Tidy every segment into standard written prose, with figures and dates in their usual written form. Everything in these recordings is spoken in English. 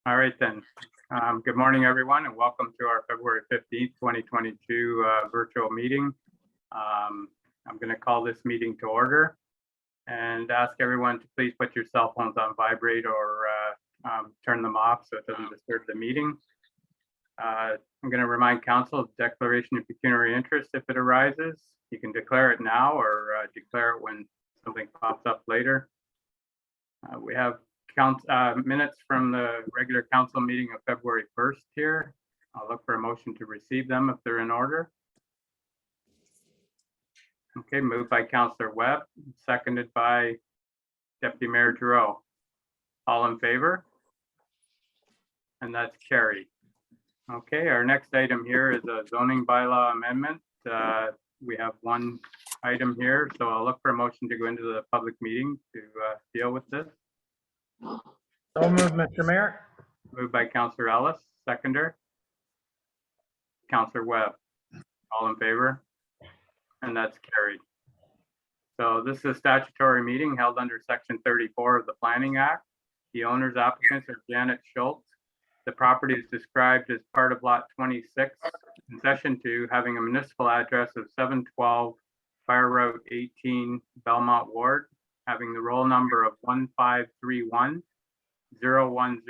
All right then. Good morning, everyone, and welcome to our February 15th, 2022 virtual meeting. I'm going to call this meeting to order and ask everyone to please put your cell phones on vibrate or turn them off so it doesn't disturb the meeting. I'm going to remind council of the declaration of pecuniary interest if it arises. You can declare it now or declare it when something pops up later. We have minutes from the regular council meeting of February 1st here. I'll look for a motion to receive them if they're in order. Okay, moved by Councillor Webb, seconded by Deputy Mayor Giroux. All in favor? And that's carried. Okay, our next item here is a zoning bylaw amendment. We have one item here, so I'll look for a motion to go into the public meeting to deal with this. So moved, Mr. Mayor. Moved by Councillor Ellis, seconder. Councillor Webb, all in favor? And that's carried. So this is a statutory meeting held under Section 34 of the Planning Act. The owners applicants are Janet Schultz. The property is described as part of Lot 26 in Session 2, having a municipal address of 712 Fire Road 18, Belmont Ward, having the roll number of 1531 010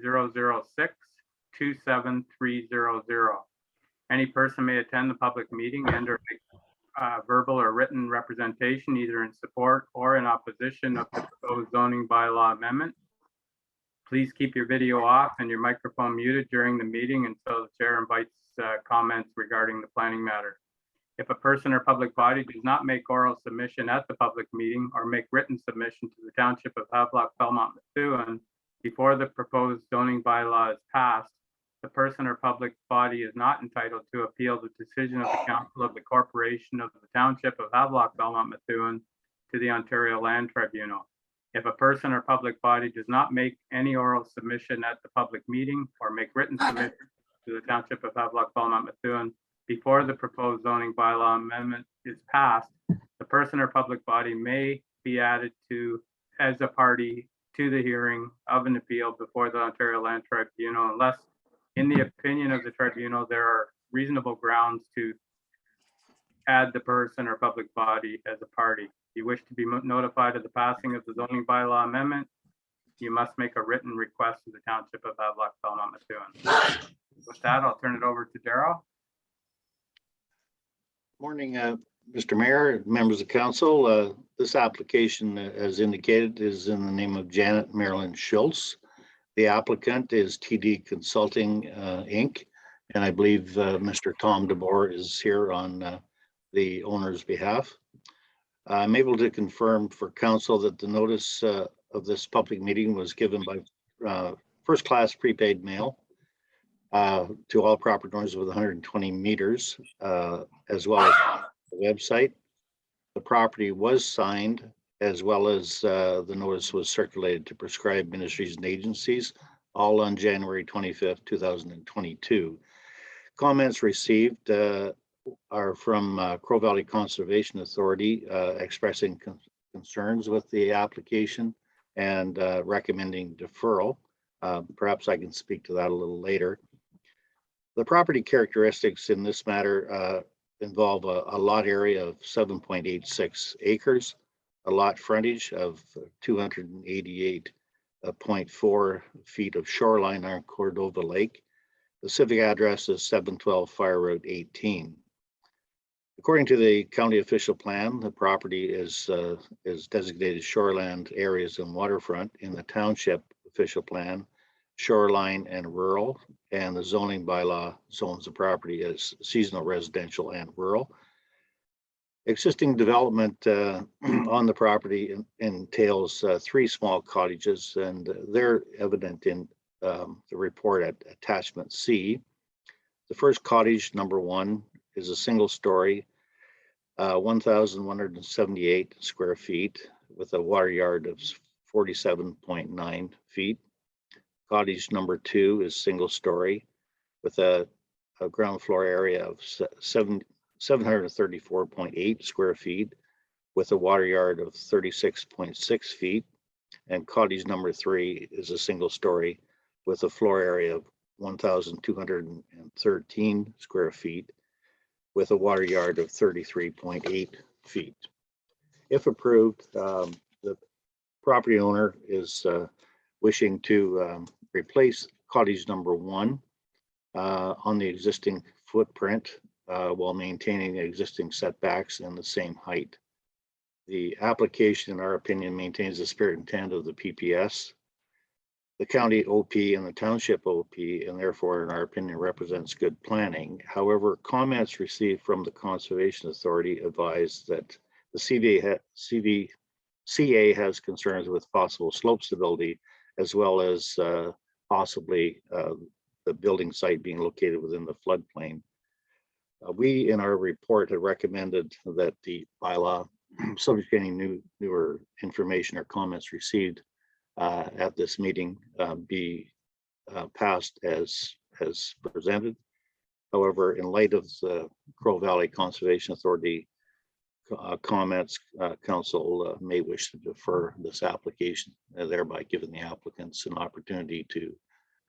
006 27300. Any person may attend the public meeting and or make verbal or written representation either in support or in opposition of the proposed zoning bylaw amendment. Please keep your video off and your microphone muted during the meeting until the chair invites comments regarding the planning matter. If a person or public body does not make oral submission at the public meeting or make written submission to the Township of Havelock-Belmont-Methuen before the proposed zoning bylaw is passed, the person or public body is not entitled to appeal the decision of the Council of the Corporation of the Township of Havelock-Belmont-Methuen to the Ontario Land Tribunal. If a person or public body does not make any oral submission at the public meeting or make written submission to the Township of Havelock-Belmont-Methuen before the proposed zoning bylaw amendment is passed, the person or public body may be added to as a party to the hearing of an appeal before the Ontario Land Tribunal, unless, in the opinion of the tribunal, there are reasonable grounds to add the person or public body as a party. If you wish to be notified of the passing of the zoning bylaw amendment, you must make a written request to the Township of Havelock-Belmont-Methuen. With that, I'll turn it over to Darrell. Morning, Mr. Mayor, members of council. This application, as indicated, is in the name of Janet Marilyn Schultz. The applicant is TD Consulting, Inc., and I believe Mr. Tom DeBoer is here on the owner's behalf. I'm able to confirm for council that the notice of this public meeting was given by first-class prepaid mail to all property owners with 120 meters, as well as the website. The property was signed, as well as the notice was circulated to prescribed ministries and agencies, all on January 25th, 2022. Comments received are from Crow Valley Conservation Authority expressing concerns with the application and recommending deferral. Perhaps I can speak to that a little later. The property characteristics in this matter involve a lot area of 7.86 acres, a lot frontage of 288.4 feet of shoreline on Cordova Lake. The civic address is 712 Fire Road 18. According to the county official plan, the property is designated shoreland areas and waterfront. In the township official plan, shoreline and rural, and the zoning bylaw zones the property as seasonal residential and rural. Existing development on the property entails 3 small cottages, and they're evident in the report at attachment C. The first cottage, number 1, is a single story, 1,178 square feet with a water yard of 47.9 feet. Cottage number 2 is single story with a ground floor area of 734.8 square feet with a water yard of 36.6 feet. And cottage number 3 is a single story with a floor area of 1,213 square feet with a water yard of 33.8 feet. If approved, the property owner is wishing to replace cottage number 1 on the existing footprint while maintaining the existing setbacks and the same height. The application, in our opinion, maintains the spirit and intent of the PPS, the county OP, and the township OP, and therefore, in our opinion, represents good planning. However, comments received from the Conservation Authority advise that the CA has concerns with possible slope stability, as well as possibly the building site being located within the floodplain. We, in our report, have recommended that the bylaw, subject to any newer information or comments received at this meeting, be passed as presented. However, in light of the Crow Valley Conservation Authority comments, council may wish to defer this application, thereby giving the applicants an opportunity to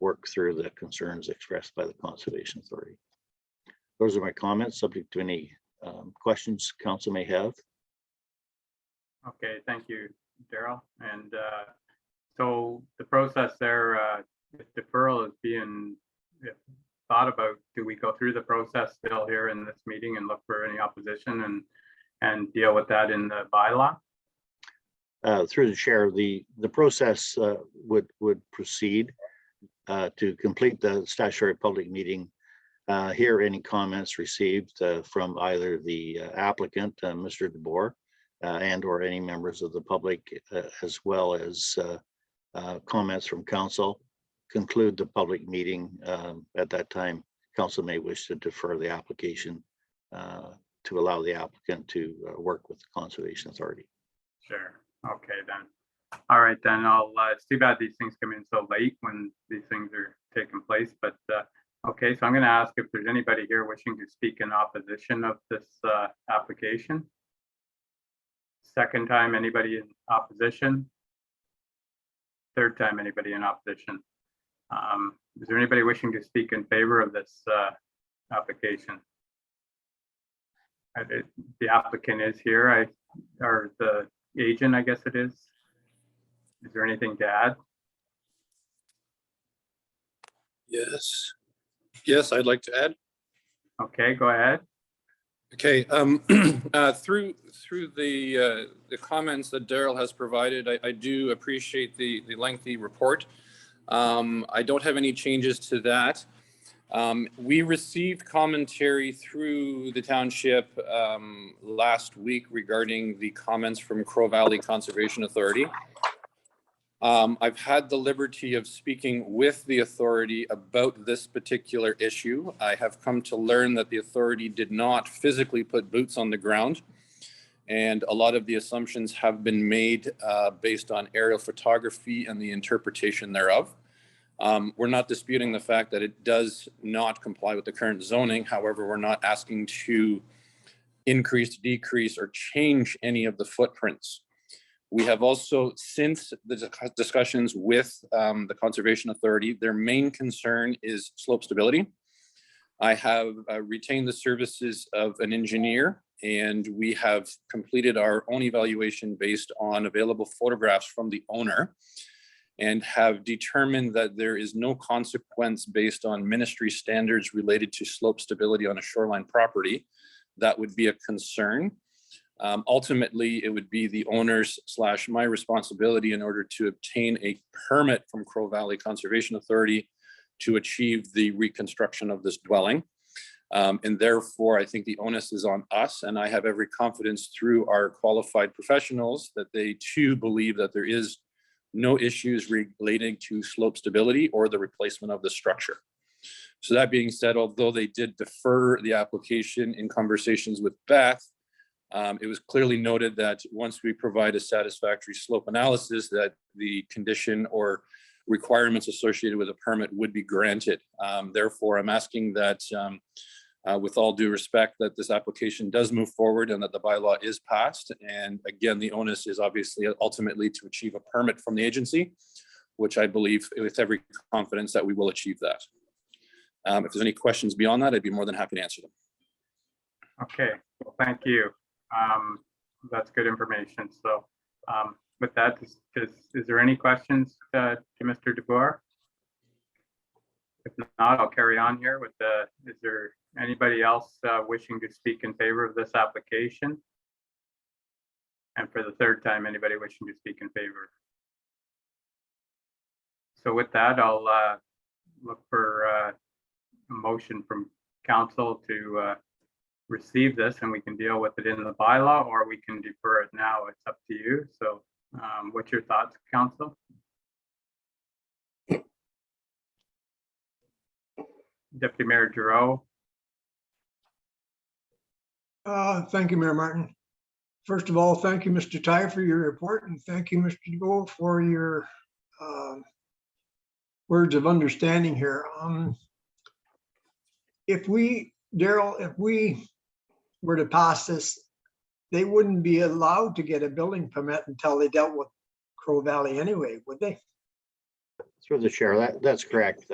work through the concerns expressed by the Conservation Authority. Those are my comments, subject to any questions council may have. Okay, thank you, Daryl. And so the process there, if deferral is being thought about, do we go through the process still here in this meeting and look for any opposition and deal with that in the bylaw? Through the chair, the process would proceed to complete the statutory public meeting, hear any comments received from either the applicant, Mr. DeBoer, and or any members of the public, as well as comments from council, conclude the public meeting. At that time, council may wish to defer the application to allow the applicant to work with the Conservation Authority. Sure. Okay, then. All right, then it's too bad these things come in so late when these things are taking place, but okay, so I'm going to ask if there's anybody here wishing to speak in opposition of this application. Second time, anybody in opposition? Third time, anybody in opposition? Is there anybody wishing to speak in favor of this application? The applicant is here, or the agent, I guess it is. Is there anything to add? Yes. Yes, I'd like to add. Okay, go ahead. Okay, through the comments that Daryl has provided, I do appreciate the lengthy report. I don't have any changes to that. We received commentary through the township last week regarding the comments from Crow Valley Conservation Authority. I've had the liberty of speaking with the authority about this particular issue. I have come to learn that the authority did not physically put boots on the ground, and a lot of the assumptions have been made based on aerial photography and the interpretation thereof. We're not disputing the fact that it does not comply with the current zoning. However, we're not asking to increase, decrease, or change any of the footprints. We have also, since the discussions with the Conservation Authority, their main concern is slope stability. I have retained the services of an engineer, and we have completed our own evaluation based on available photographs from the owner, and have determined that there is no consequence based on ministry standards related to slope stability on a shoreline property that would be a concern. Ultimately, it would be the owner's / my responsibility in order to obtain a permit from Crow Valley Conservation Authority to achieve the reconstruction of this dwelling. And therefore, I think the onus is on us, and I have every confidence through our qualified professionals that they too believe that there is no issues relating to slope stability or the replacement of the structure. So that being said, although they did defer the application in conversations with Beth, it was clearly noted that once we provide a satisfactory slope analysis, that the condition or requirements associated with a permit would be granted. Therefore, I'm asking that, with all due respect, that this application does move forward and that the bylaw is passed. And again, the onus is obviously ultimately to achieve a permit from the agency. which I believe with every confidence that we will achieve that. If there's any questions beyond that, I'd be more than happy to answer them. Okay, well, thank you. That's good information. So with that, is there any questions to Mr. DeBoer? If not, I'll carry on here with is there anybody else wishing to speak in favor of this application? And for the third time, anybody wishing to speak in favor? So with that, I'll look for a motion from council to receive this, and we can deal with it in the bylaw, or we can defer it now. It's up to you. So what's your thoughts, council? Deputy Mayor Giroux. Thank you, Mayor Martin. First of all, thank you, Mr. Ty, for your report, and thank you, Mr. DeBoer, for your words of understanding here. Daryl, if we were to pass this, they wouldn't be allowed to get a building permit until they dealt with Crow Valley anyway, would they? Through the chair, that's correct.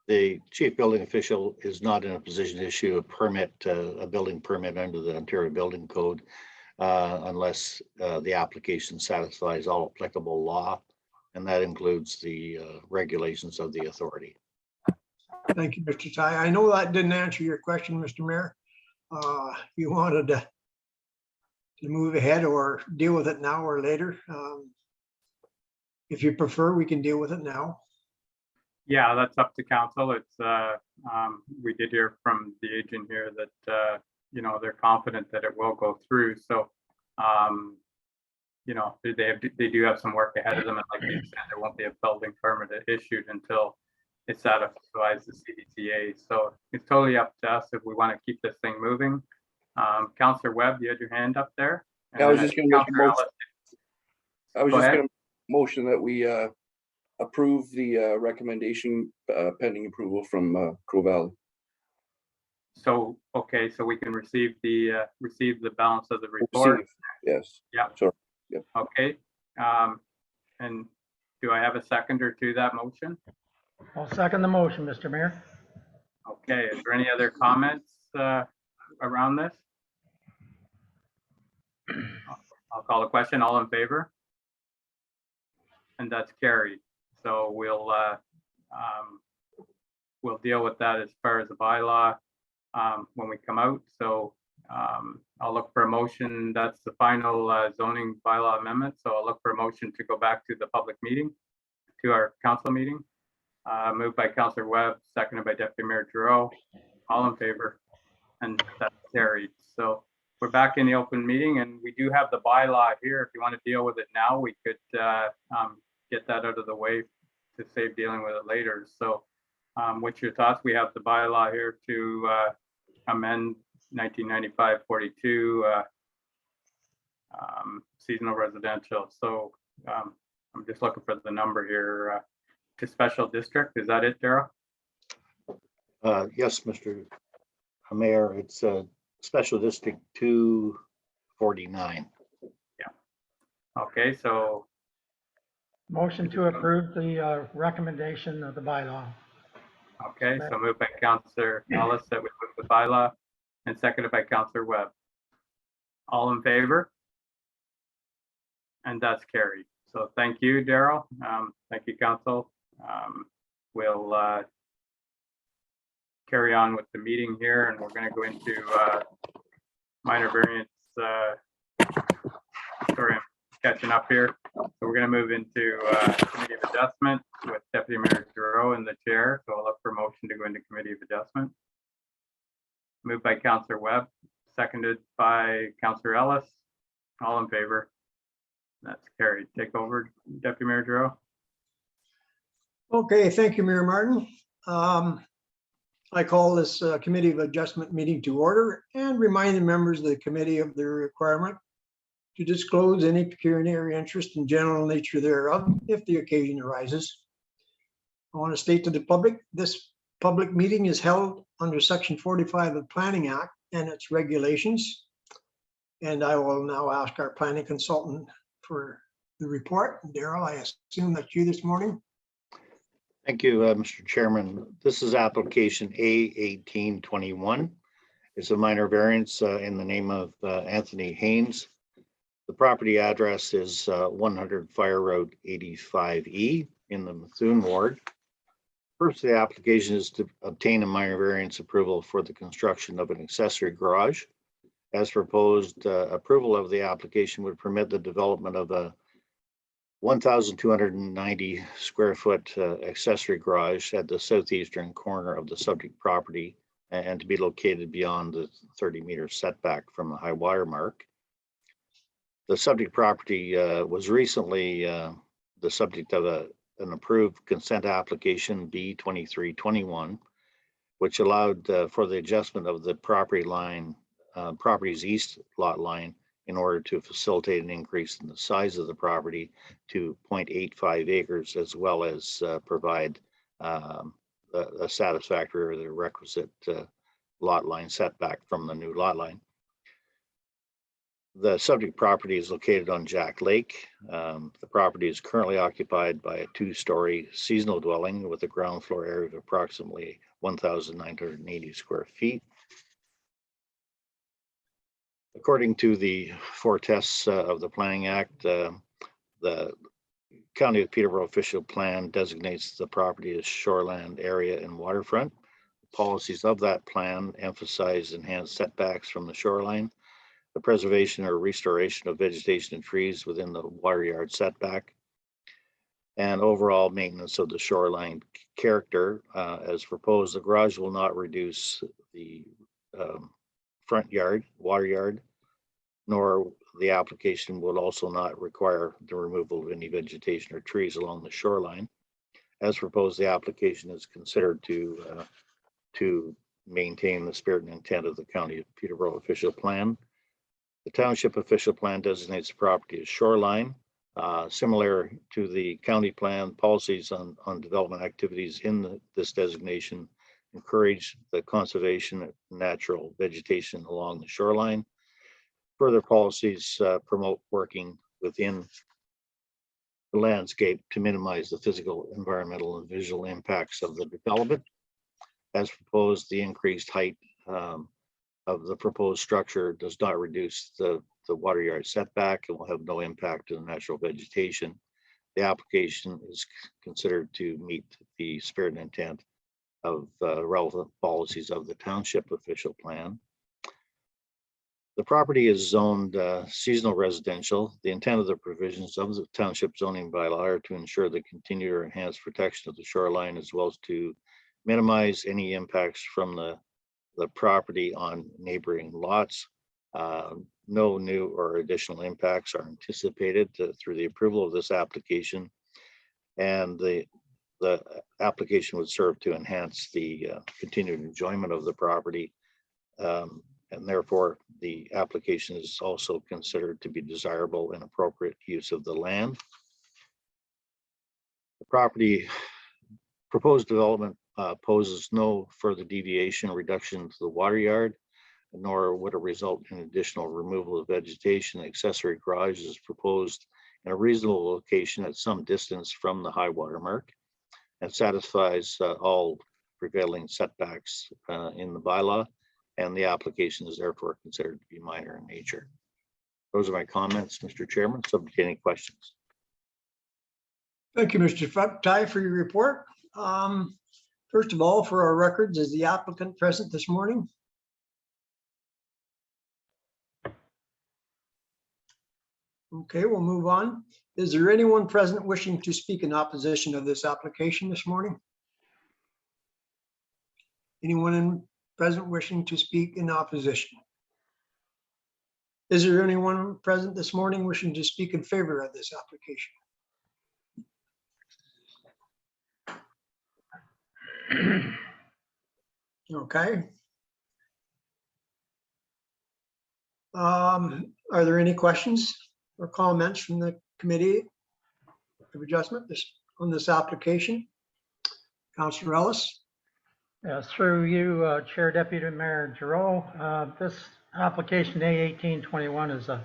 The chief building official is not in a position to issue a permit, a building permit under the Ontario Building Code, unless the application satisfies all applicable law, and that includes the regulations of the authority. Thank you, Mr. Ty. I know that didn't answer your question, Mr. Mayor. You wanted to move ahead or deal with it now or later. If you prefer, we can deal with it now. Yeah, that's up to council. It's we did hear from the agent here that you know, they're confident that it will go through. So you know, they do have some work ahead of them, and like you said, there won't be a building permit issued until it satisfies the CDCA. So it's totally up to us if we want to keep this thing moving. Councillor Webb, you had your hand up there. Yeah, I was just going to make a motion. I was Go just ahead. going to motion that we approve the recommendation pending approval from Crow Valley. So, okay, so we can receive the balance of the report. Receive, yes. Yeah. Sorry. Yep. Okay. And do I have a seconder to that motion? I'll second the motion, Mr. Mayor. Okay, is there any other comments around this? I'll call the question. All in favor? And that's carried. So we'll deal with that as far as the bylaw when we come out. So I'll look for a motion. That's the final zoning bylaw amendment. So I'll look for a motion to go back to the public meeting, to our council meeting. Moved by Councillor Webb, seconded by Deputy Mayor Giroux. All in favor? And that's carried. So we're back in the open meeting, and we do have the bylaw here. If you want to deal with it now, we could get that out of the way to save dealing with it later. So what's your thoughts? We have the bylaw here to amend 1995-42 seasonal residential. So I'm just looking for the number here to special district. Is that it, Daryl? Yes, Mr. Mayor, it's Special District 249. Okay, so Motion to approve the recommendation of the bylaw. okay, so moved by Councillor Ellis that we put the bylaw, and seconded by Councillor Webb. All in favor? And that's carried. So thank you, Daryl. Thank you, council. We'll carry on with the meeting here, and we're going to go into minor variance. Sorry, I'm catching up here. So we're going to move into committee of adjustment with Deputy Mayor Giroux in the chair. So I'll look for motion to go into committee of adjustment. Moved by Councillor Webb, seconded by Councillor Ellis. All in favor? That's carried. Take over, Deputy Mayor Giroux. Okay, thank you, Mayor Martin. I call this Committee of Adjustment meeting to order and remind the members of the committee of their requirement to disclose any pecuniary interest and general nature thereof if the occasion arises. I want to state to the public, this public meeting is held under Section 45 of the Planning Act and its regulations. And I will now ask our planning consultant for the report. Daryl, I assume that's you this morning. Thank you, Mr. Chairman. This is application A1821. It's a minor variance in the name of Anthony Haynes. The property address is 100 Fire Road 85E in the Methuen ward. First, the application is to obtain a minor variance approval for the construction of an accessory garage. As proposed, approval of the application would permit the development of a 1,290 square foot accessory garage at the southeastern corner of the subject property and to be located beyond the 30-meter setback from the high water mark. The subject property was recently the subject of an approved consent application B2321, which allowed for the adjustment of the property's east lot line in order to facilitate an increase in the size of the property to 0.85 acres, as well as provide a satisfactory or the requisite lot line setback from the new lot line. The subject property is located on Jack Lake. The property is currently occupied by a 2-story seasonal dwelling with a ground floor area of approximately 1,980 square feet. According to the 4 tests of the Planning Act, the County of Peterborough official plan designates the property as shoreland area and waterfront. Policies of that plan emphasize enhanced setbacks from the shoreline, the preservation or restoration of vegetation and trees within the water yard setback, and overall maintenance of the shoreline character. As proposed, the garage will not reduce the front yard, water yard, nor the application will also not require the removal of any vegetation or trees along the shoreline. As proposed, the application is considered to maintain the spirit and intent of the County of Peterborough official plan. The Township official plan designates the property as shoreline. Similar to the county plan, policies on development activities in this designation encourage the conservation of natural vegetation along the shoreline. Further policies promote working within the landscape to minimize the physical, environmental, and visual impacts of the development. As proposed, the increased height of the proposed structure does not reduce the water yard setback and will have no impact on natural vegetation. The application is considered to meet the spirit and intent of relevant policies of the Township official plan. The property is zoned seasonal residential. The intent of the provisions of the Township zoning bylaw are to ensure the continued or enhanced protection of the shoreline, as well as to minimize any impacts from the property on neighboring lots. No new or additional impacts are anticipated through the approval of this application, and the application would serve to enhance the continued enjoyment of the property, and therefore the application is also considered to be desirable and appropriate use of the land. The property proposed development poses no further deviation or reduction to the water yard, nor would it result in additional removal of vegetation. The accessory garage is proposed in a reasonable location at some distance from the high water mark and satisfies all prevailing setbacks in the bylaw, and the application is therefore considered to be minor in nature. Those are my comments, Mr. Chairman. Subject to any questions. Thank you, Mr. Ty, for your report. First of all, for our records, is the applicant present this morning? Okay, we'll move on. Is there anyone present wishing to speak in opposition of this application this morning? Anyone present wishing to speak in opposition? Is there anyone present this morning wishing to speak in favor of this application? Okay. Are there any questions or comments from the Committee of Adjustment on this application? Councillor Ellis? Yes, through you, Chair Deputy Mayor Giroux. This application A1821 is a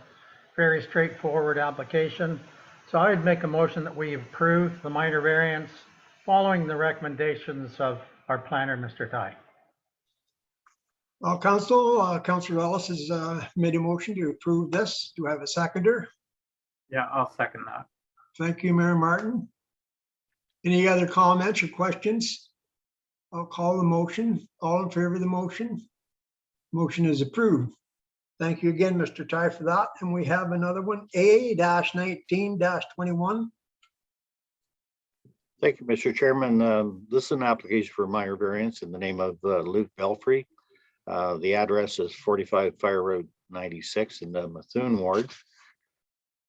very straightforward application. So I'd make a motion that we approve the minor variance following the recommendations of our planner, Mr. Ty. Councillor Ellis has made a motion to approve this. Do I have a seconder? Yeah, I'll second that. Thank you, Mayor Martin. Any other comments or questions? I'll call the motion. All in favor of the motion? Motion is approved. Thank you again, Mr. Ty, for that. And we have another one, A-19-21. Thank you, Mr. Chairman. This is an application for minor variance in the name of Luke Belfry. The address is 45 Fire Road 96 in the Methuen ward.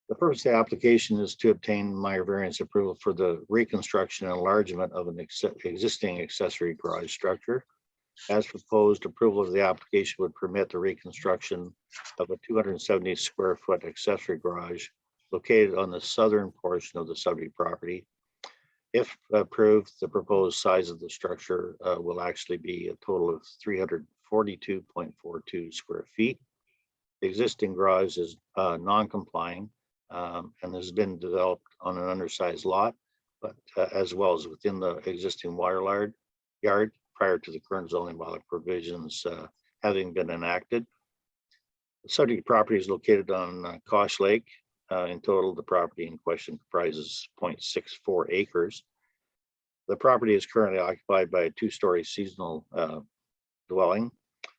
The purpose of the application is to obtain minor variance approval for the reconstruction and enlargement of an existing accessory garage structure. As proposed, approval of the application would permit the reconstruction of a 270 square foot accessory garage located on the southern portion of the subject property. If approved, the proposed size of the structure will actually be a total of 342.42 square feet. The existing garage is non-complying and has been developed on an undersized lot, but as well as within the existing water yard prior to the current zoning bylaw provisions having been enacted. The subject property is located on Kosh Lake. In total, the property in question comprises 0.64 acres. The property is currently occupied by a two-story seasonal dwelling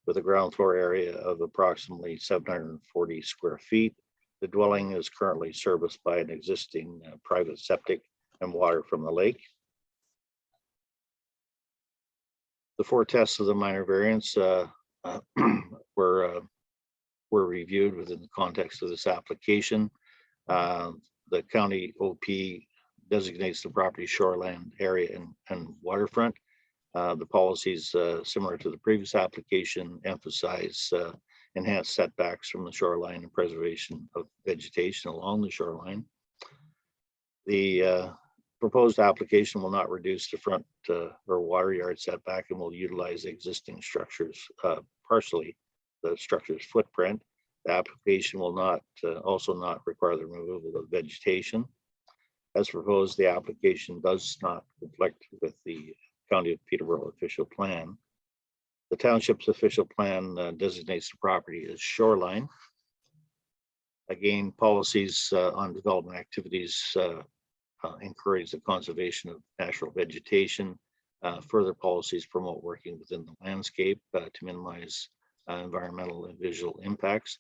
with a ground floor area of approximately 740 square feet. The dwelling is currently serviced by an existing private septic and water from the lake. The four tests of the minor variance were reviewed within the context of this application. The county OP designates the property shoreland area and waterfront. The policies similar to the previous application emphasize enhanced setbacks from the shoreline and preservation of vegetation along the shoreline. The proposed application will not reduce the front or water yard setback and will utilize the existing structures partially the structure's footprint. The application will not also not require the removal of vegetation. As proposed, the application does not conflict with the County of Peterborough official plan. The township's official plan designates the property as shoreline. Again, policies on development activities encourage the conservation of natural vegetation. Further policies promote working within the landscape to minimize environmental and visual impacts.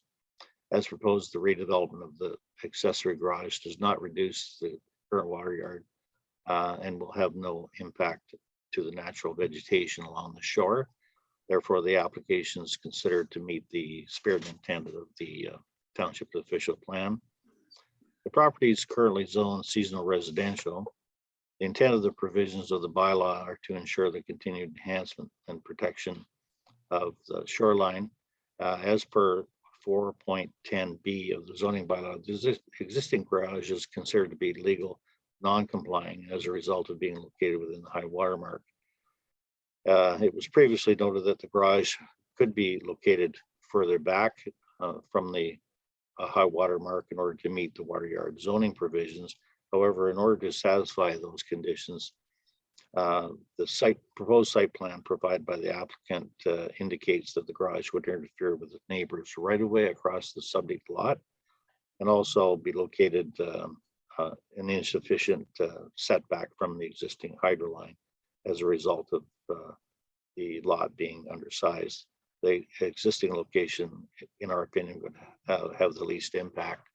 As proposed, the redevelopment of the accessory garage does not reduce the current water yard and will have no impact to the natural vegetation along the shore. Therefore, the application is considered to meet the spirit and intent of the township official plan. The property is currently zoned seasonal residential. The intent of the provisions of the bylaw are to ensure the continued enhancement and protection of the shoreline. As per 4.10b of the zoning bylaw, the existing garage is considered to be legal non-complying as a result of being located within the high water mark. It was previously noted that the garage could be located further back from the high water mark in order to meet the water yard zoning provisions. However, in order to satisfy those conditions, the proposed site plan provided by the applicant indicates that the garage would interfere with the neighbor's right of way across the subject lot and also be located an insufficient setback from the existing hydro line as a result of the lot being undersized. The existing location, in our opinion, would have the least impact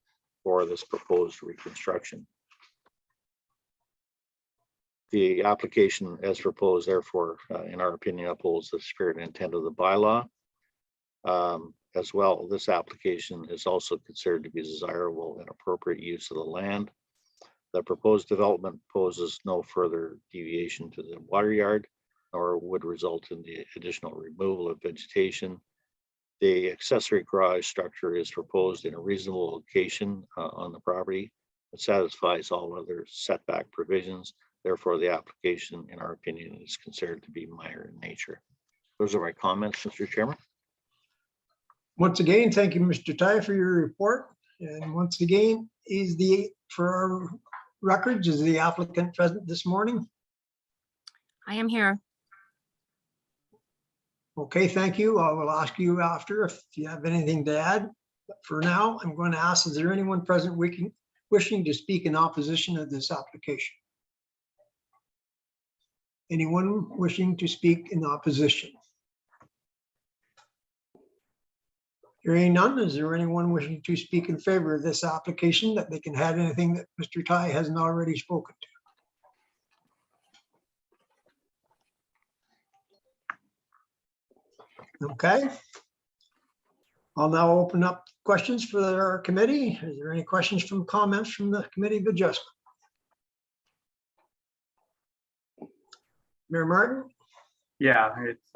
for this proposed reconstruction. The application as proposed, therefore, in our opinion, upholds the spirit and intent of the bylaw. As well, this application is also considered to be desirable and appropriate use of the land. The proposed development poses no further deviation to the water yard, or would result in the additional removal of vegetation. The accessory garage structure is proposed in a reasonable location on the property. It satisfies all other setback provisions. Therefore, the application, in our opinion, is considered to be minor in nature. Those are my comments, Mr. Chairman. Once again, thank you, Mr. Ty, for your report. And once again, for our records, is the applicant present this morning? I am here. Okay, thank you. I will ask you after if you have anything to add. But for now, I'm going to ask, is there anyone present wishing to speak in opposition of this application? Anyone wishing to speak in opposition? Hearing none, is there anyone wishing to speak in favor of this application that they can add anything that Mr. Ty hasn't already spoken to? Okay. I'll now open up questions for our committee. Is there any questions comments from the Committee of Adjustment? Mayor Martin? Yeah, it's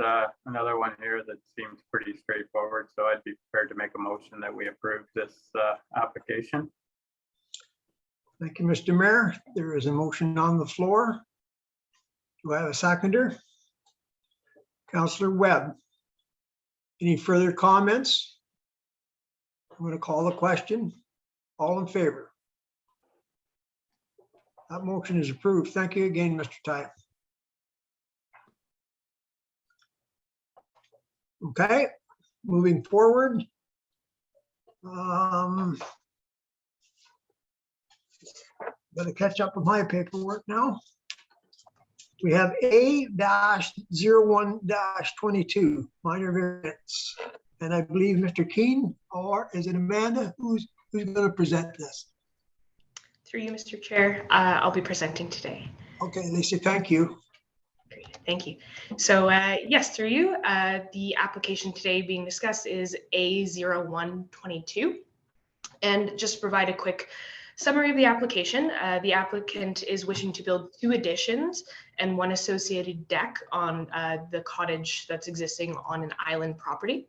another one here that seems pretty straightforward, so I'd be prepared to make a motion that we approve this application. Thank you, Mr. Mayor. There is a motion on the floor. Do I have a seconder? Councillor Webb. Any further comments? I'm going to call the question. All in favor? That motion is approved. Thank you again, Mr. Ty. Okay, moving forward. Gotta catch up with my paperwork now. We have A-01-22, minor variance. And I believe Mr. Keene, or is it Amanda, who's gonna present this? Through you, Mr. Chair, I'll be presenting today. Okay, Lisa, thank you. Great, thank you. So yes, through you, the application today being discussed is A-01-22. And just to provide a quick summary of the application, the applicant is wishing to build 2 additions and 1 associated deck on the cottage that's existing on an island property.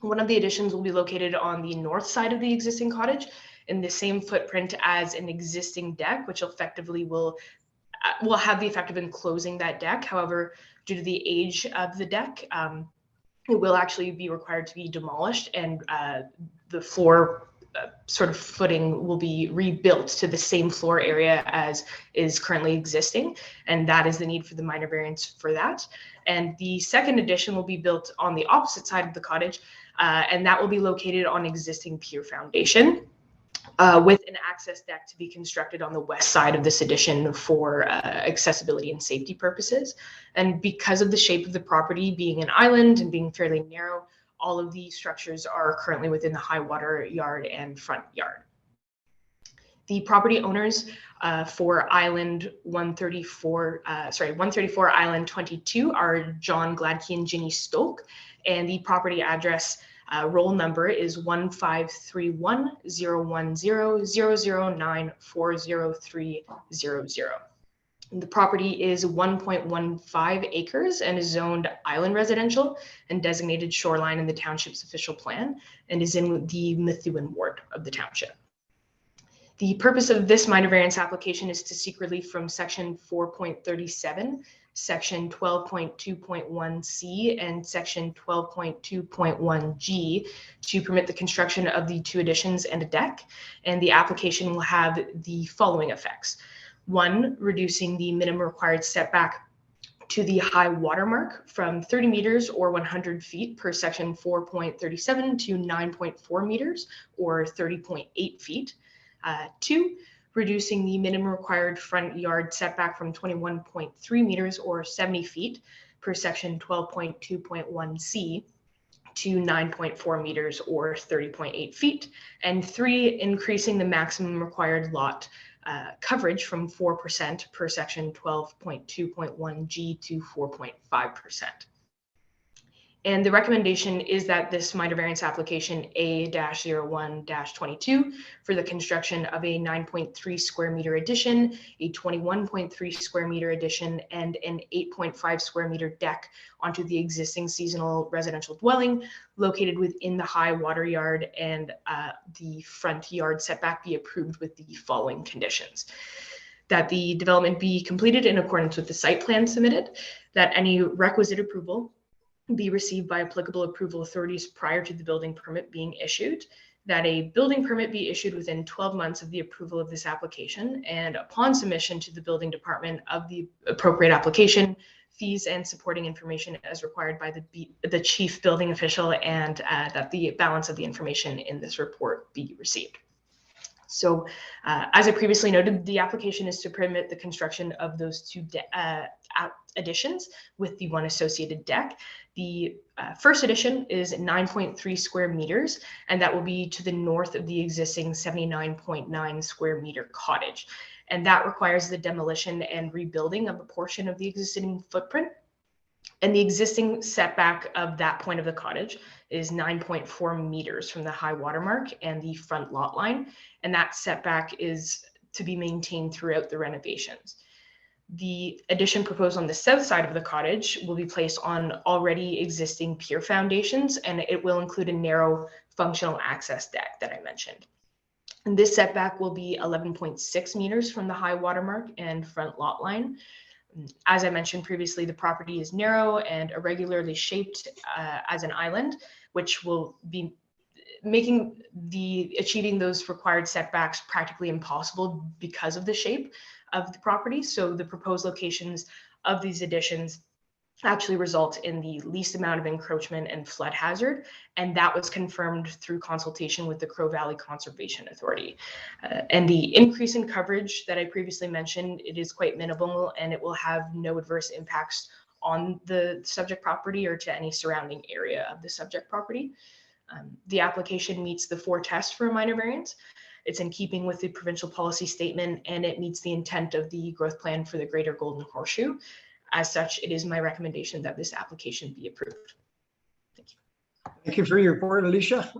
One of the additions will be located on the north side of the existing cottage in the same footprint as an existing deck, which effectively will have the effect of enclosing that deck. However, due to the age of the deck, it will actually be required to be demolished, and the floor sort of footing will be rebuilt to the same floor area as is currently existing, and that is the need for the minor variance for that. And the second addition will be built on the opposite side of the cottage, and that will be located on existing pier foundation, with an access deck to be constructed on the west side of this addition for accessibility and safety purposes. And because of the shape of the property being an island and being fairly narrow, all of these structures are currently within the high water yard and front yard. The property owners for Island 134 Island 22 are John Gladkey and Ginny Stoke, and the property address roll number is 1531-010-009-40300. The property is 1.15 acres and is zoned island residential and designated shoreline in the township's official plan, and is in the Methuen ward of the township. The purpose of this minor variance application is to seek relief from section 4.37, section 12.2.1C, and section 12.2.1G to permit the construction of the 2 additions and a deck. And the application will have the following effects. 1, reducing the minimum required setback to the high water mark from 30 meters or 100 feet per section 4.37 to 9.4 meters or 30.8 feet. 2, reducing the minimum required front yard setback from 21.3 meters or 70 feet per section 12.2.1C to 9.4 meters or 30.8 feet. And 3, increasing the maximum required lot coverage from 4% per section 12.2.1G to 4.5%. And the recommendation is that this minor variance application A-01-22 for the construction of a 9.3 square meter addition, a 21.3 square meter addition, and an 8.5 square meter deck onto the existing seasonal residential dwelling located within the high water yard and the front yard setback be approved with the following conditions. That the development be completed in accordance with the site plan submitted, that any requisite approval be received by applicable approval authorities prior to the building permit being issued, that a building permit be issued within 12 months of the approval of this application, and upon submission to the building department of the appropriate application, fees and supporting information as required by the chief building official, and that the balance of the information in this report be received. So as I previously noted, the application is to permit the construction of those two additions with the one associated deck. The first addition is 9.3 square meters, and that will be to the north of the existing 79.9 square meter cottage. And that requires the demolition and rebuilding of a portion of the existing footprint. And the existing setback of that point of the cottage is 9.4 meters from the high water mark and the front lot line. And that setback is to be maintained throughout the renovations. The addition proposed on the south side of the cottage will be placed on already existing pier foundations, and it will include a narrow functional access deck that I mentioned. And this setback will be 11.6 meters from the high water mark and front lot line. As I mentioned previously, the property is narrow and irregularly shaped as an island, which will be making achieving those required setbacks practically impossible because of the shape of the property. So the proposed locations of these additions actually result in the least amount of encroachment and flood hazard, and that was confirmed through consultation with the Crow Valley Conservation Authority. And the increase in coverage that I previously mentioned, it is quite minimal, and it will have no adverse impacts on the subject property or to any surrounding area of the subject property. The application meets the 4 tests for a minor variance. It's in keeping with the provincial policy statement, and it meets the intent of the growth plan for the Greater Golden Horseshoe. As such, it is my recommendation that this application be approved. Thank you. Thank you for your report, Alicia.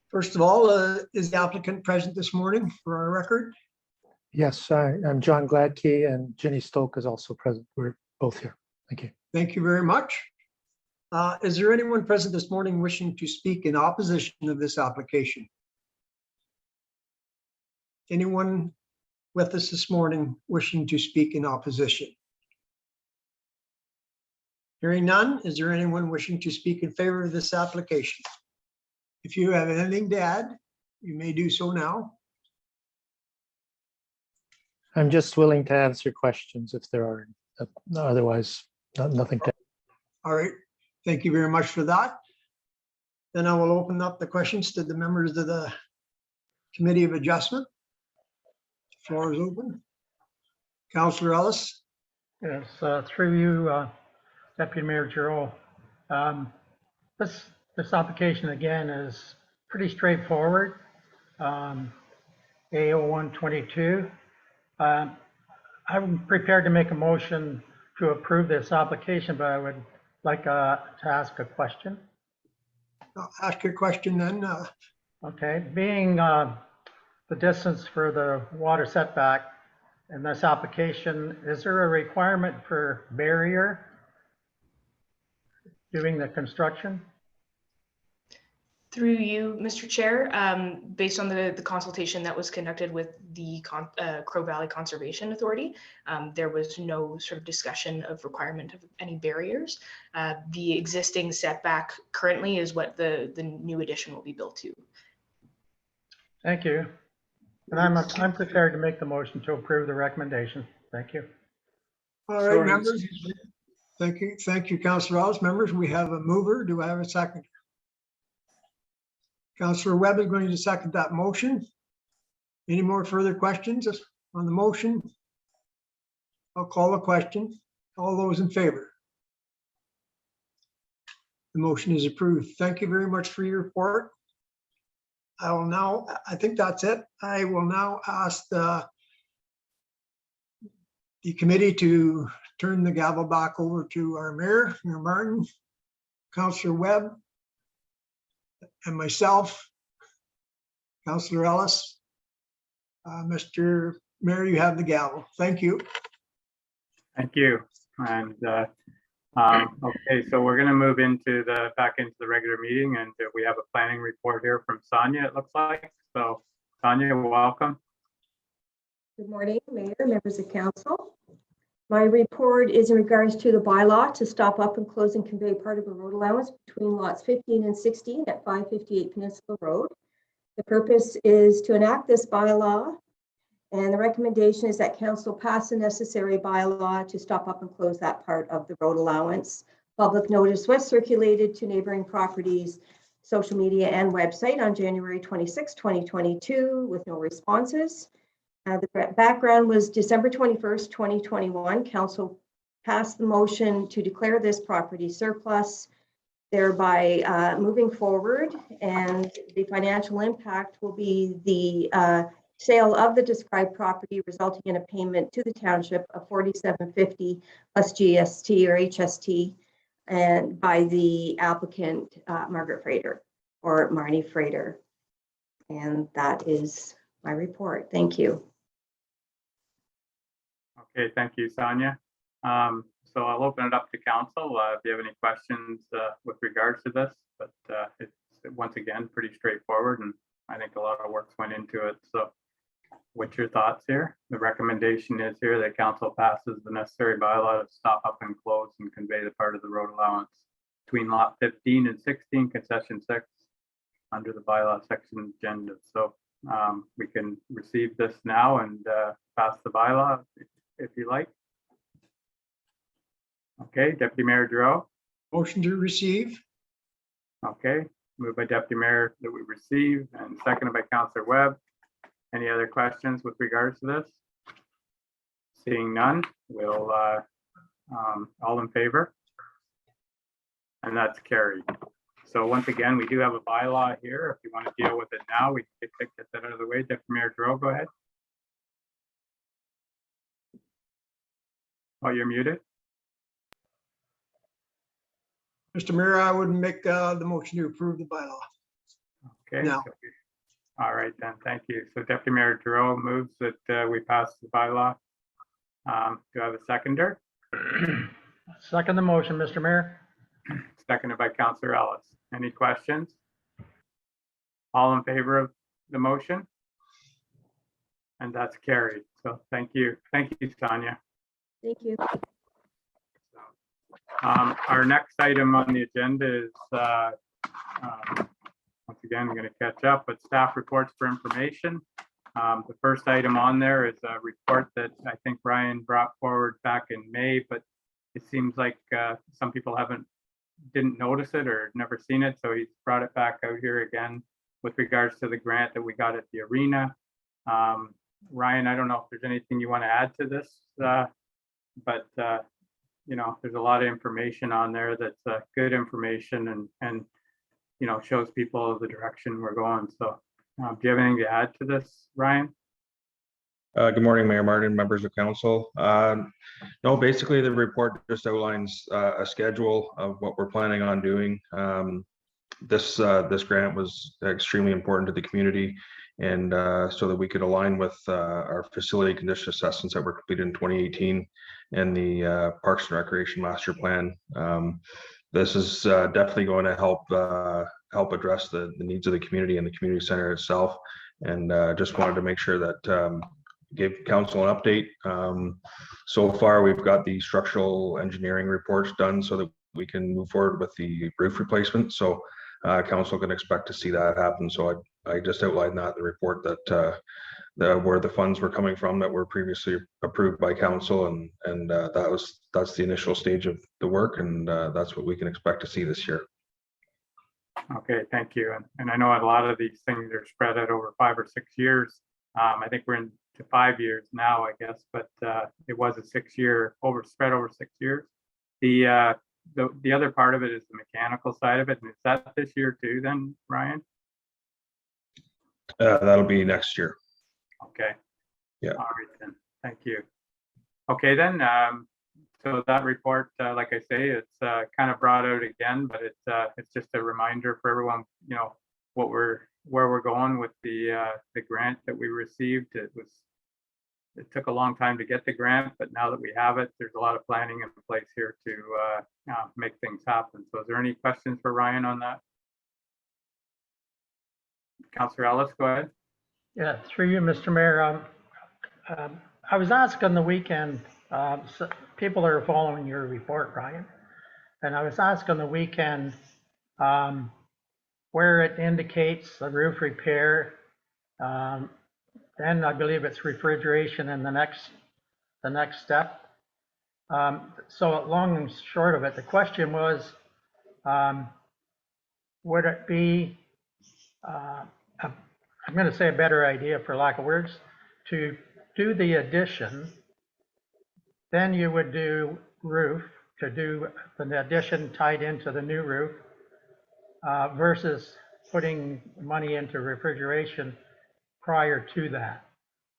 First of all, is the applicant present this morning for our record? Yes, I'm John Gladkey, and Jenny Stoke is also present. We're both here. Thank you. Thank you very much. Is there anyone present this morning wishing to speak in opposition of this application? Anyone with us this morning wishing to speak in opposition? Hearing none, is there anyone wishing to speak in favor of this application? If you have anything to add, you may do so now. I'm just willing to answer questions if there are. Otherwise, nothing to. All right, thank you very much for that. Then I will open up the questions to the members of the Committee of Adjustment. Floor is open. Councillor Ellis. Yes, through you, Deputy Mayor Giroux. This application again is pretty straightforward. A0122. I'm prepared to make a motion to approve this application, but I would like to ask a question. I'll ask your question then. Okay, being the distance for the water setback in this application, is there a requirement for barrier doing the construction? Through you, Mr. Chair, based on the consultation that was conducted with the Crow Valley Conservation Authority, there was no sort of discussion of requirement of any barriers. The existing setback currently is what the new addition will be built to. Thank you. And I'm prepared to make the motion to approve the recommendation. Thank you. All right, members. Thank you, Councillor Ellis. Members, we have a mover. Do I have a second? Councillor Webb is going to second that motion. Any more further questions on the motion? I'll call a question. All those in favor? The motion is approved. Thank you very much for your report. I think that's it. I will now ask the committee to turn the gavel back over to our Mayor Martin, Councillor Webb, and myself, Councillor Ellis. Mr. Mayor, you have the gavel. Thank you. Thank you. And okay, so we're going to move back into the regular meeting, and we have a planning report here from Sonia, it looks like. So Sonia, welcome. Good morning, Mayor, members of council. My report is in regards to the bylaw to stop up and close and convey part of a road allowance between lots 15 and 16 at 558 Peninsula Road. The purpose is to enact this bylaw And the recommendation is that council pass the necessary bylaw to stop up and close that part of the road allowance. Public notice was circulated to neighboring properties, social media and website on January 26, 2022 with no responses. The background was December 21st, 2021. Council passed the motion to declare this property surplus, thereby moving forward, and the financial impact will be the sale of the described property, resulting in a payment to the township of $47.50 plus GST or HST, and by the applicant Margaret Frater or Marnie Frater. And that is my report. Thank you. Okay, thank you, Sonia. So I'll open it up to council if you have any questions with regards to this, but it's once again pretty straightforward, and I think a lot of work went into it. So what's your thoughts here? The recommendation is here that council passes the necessary bylaw to stop up and close and convey the part of the road allowance between lot 15 and 16, concession 6, under the bylaw section agenda. So we can receive this now and pass the bylaw if you like. Okay, Deputy Mayor Giroux. Motion to receive. Okay, moved by Deputy Mayor that we receive and seconded by Councillor Webb. Any other questions with regards to this? Seeing none, we'll all in favor? And that's carried. So once again, we do have a bylaw here. If you want to deal with it now, we can get that out of the way. Deputy Mayor Giroux, go ahead. Oh, you're muted. Mr. Mayor, I would make the motion to approve the bylaw. Okay. No. All right then, thank you. So Deputy Mayor Giroux moves that we pass the bylaw. Do I have a seconder? Second the motion, Mr. Mayor. Seconded by Councillor Ellis. Any questions? All in favor of the motion? And that's carried. So thank you. Thank you, Sonia. Thank you. Our next item on the agenda is, once again, I'm going to catch up, but staff reports for information. The first item on there is a report that I think Ryan brought forward back in May, but it seems like some people didn't notice it or never seen it, so he's brought it back out here again with regards to the grant that we got at the arena. Ryan, I don't know if there's anything you want to add to this, but you know, there's a lot of information on there that's good information and you know, shows people the direction we're going. So do you have anything to add to this, Ryan? Good morning, Mayor Martin, members of council. No, basically the report just outlines a schedule of what we're planning on doing. This grant was extremely important to the community, and so that we could align with our facility condition assessments that were completed in 2018 and the Parks and Recreation Master Plan. This is definitely going to help address the needs of the community and the community center itself. And just wanted to make sure that give council an update. So far, we've got the structural engineering reports done so that we can move forward with the roof replacement. So council can expect to see that happen. So I just outlined that in the report that where the funds were coming from that were previously approved by council, and that's the initial stage of the work, and that's what we can expect to see this year. Okay, thank you. And I know a lot of these things are spread out over 5 or 6 years. I think we're into 5 years now, I guess, but it was a 6-year spread over 6 years. The other part of it is the mechanical side of it, and is that this year too then, Ryan? That'll be next year. Okay. Yeah. All right then. Thank you. Okay then. So that report, like I say, it's kind of brought out again, but it's just a reminder for everyone, you know, where we're going with the grant that we received. It took a long time to get the grant, but now that we have it, there's a lot of planning in place here to make things happen. So is there any questions for Ryan on that? Councillor Ellis, go ahead. Yeah, through you, Mr. Mayor. I was asked on the weekend, so people are following your report, Ryan, and I was asked on the weekend where it indicates the roof repair then I believe it's refrigeration in the next step. So long and short of it, the question was, would it be, I'm going to say a better idea for lack of words, to do the addition, then you would do roof, to do the addition tied into the new roof, versus putting money into refrigeration prior to that.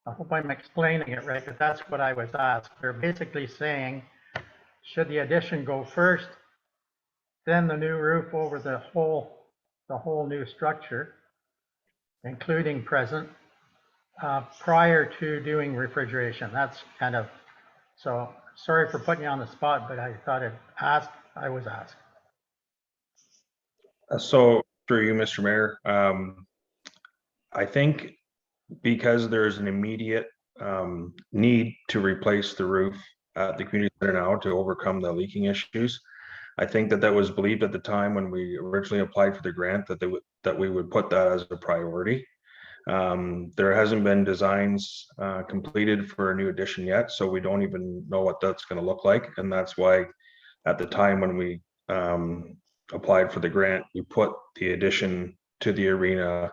I hope I'm explaining it right, but that's what I was asked. They're basically saying, should the addition go first, then the new roof over the whole new structure, including present, prior to doing refrigeration. That's kind of, so sorry for putting you on the spot, but I thought I was asked. So through you, Mr. Mayor, I think because there's an immediate need to replace the roof at the community center now to overcome the leaking issues, I think that was believed at the time when we originally applied for the grant that we would put that as a priority. There hasn't been designs completed for a new addition yet, so we don't even know what that's going to look like, and that's why at the time when we applied for the grant, we put the addition to the arena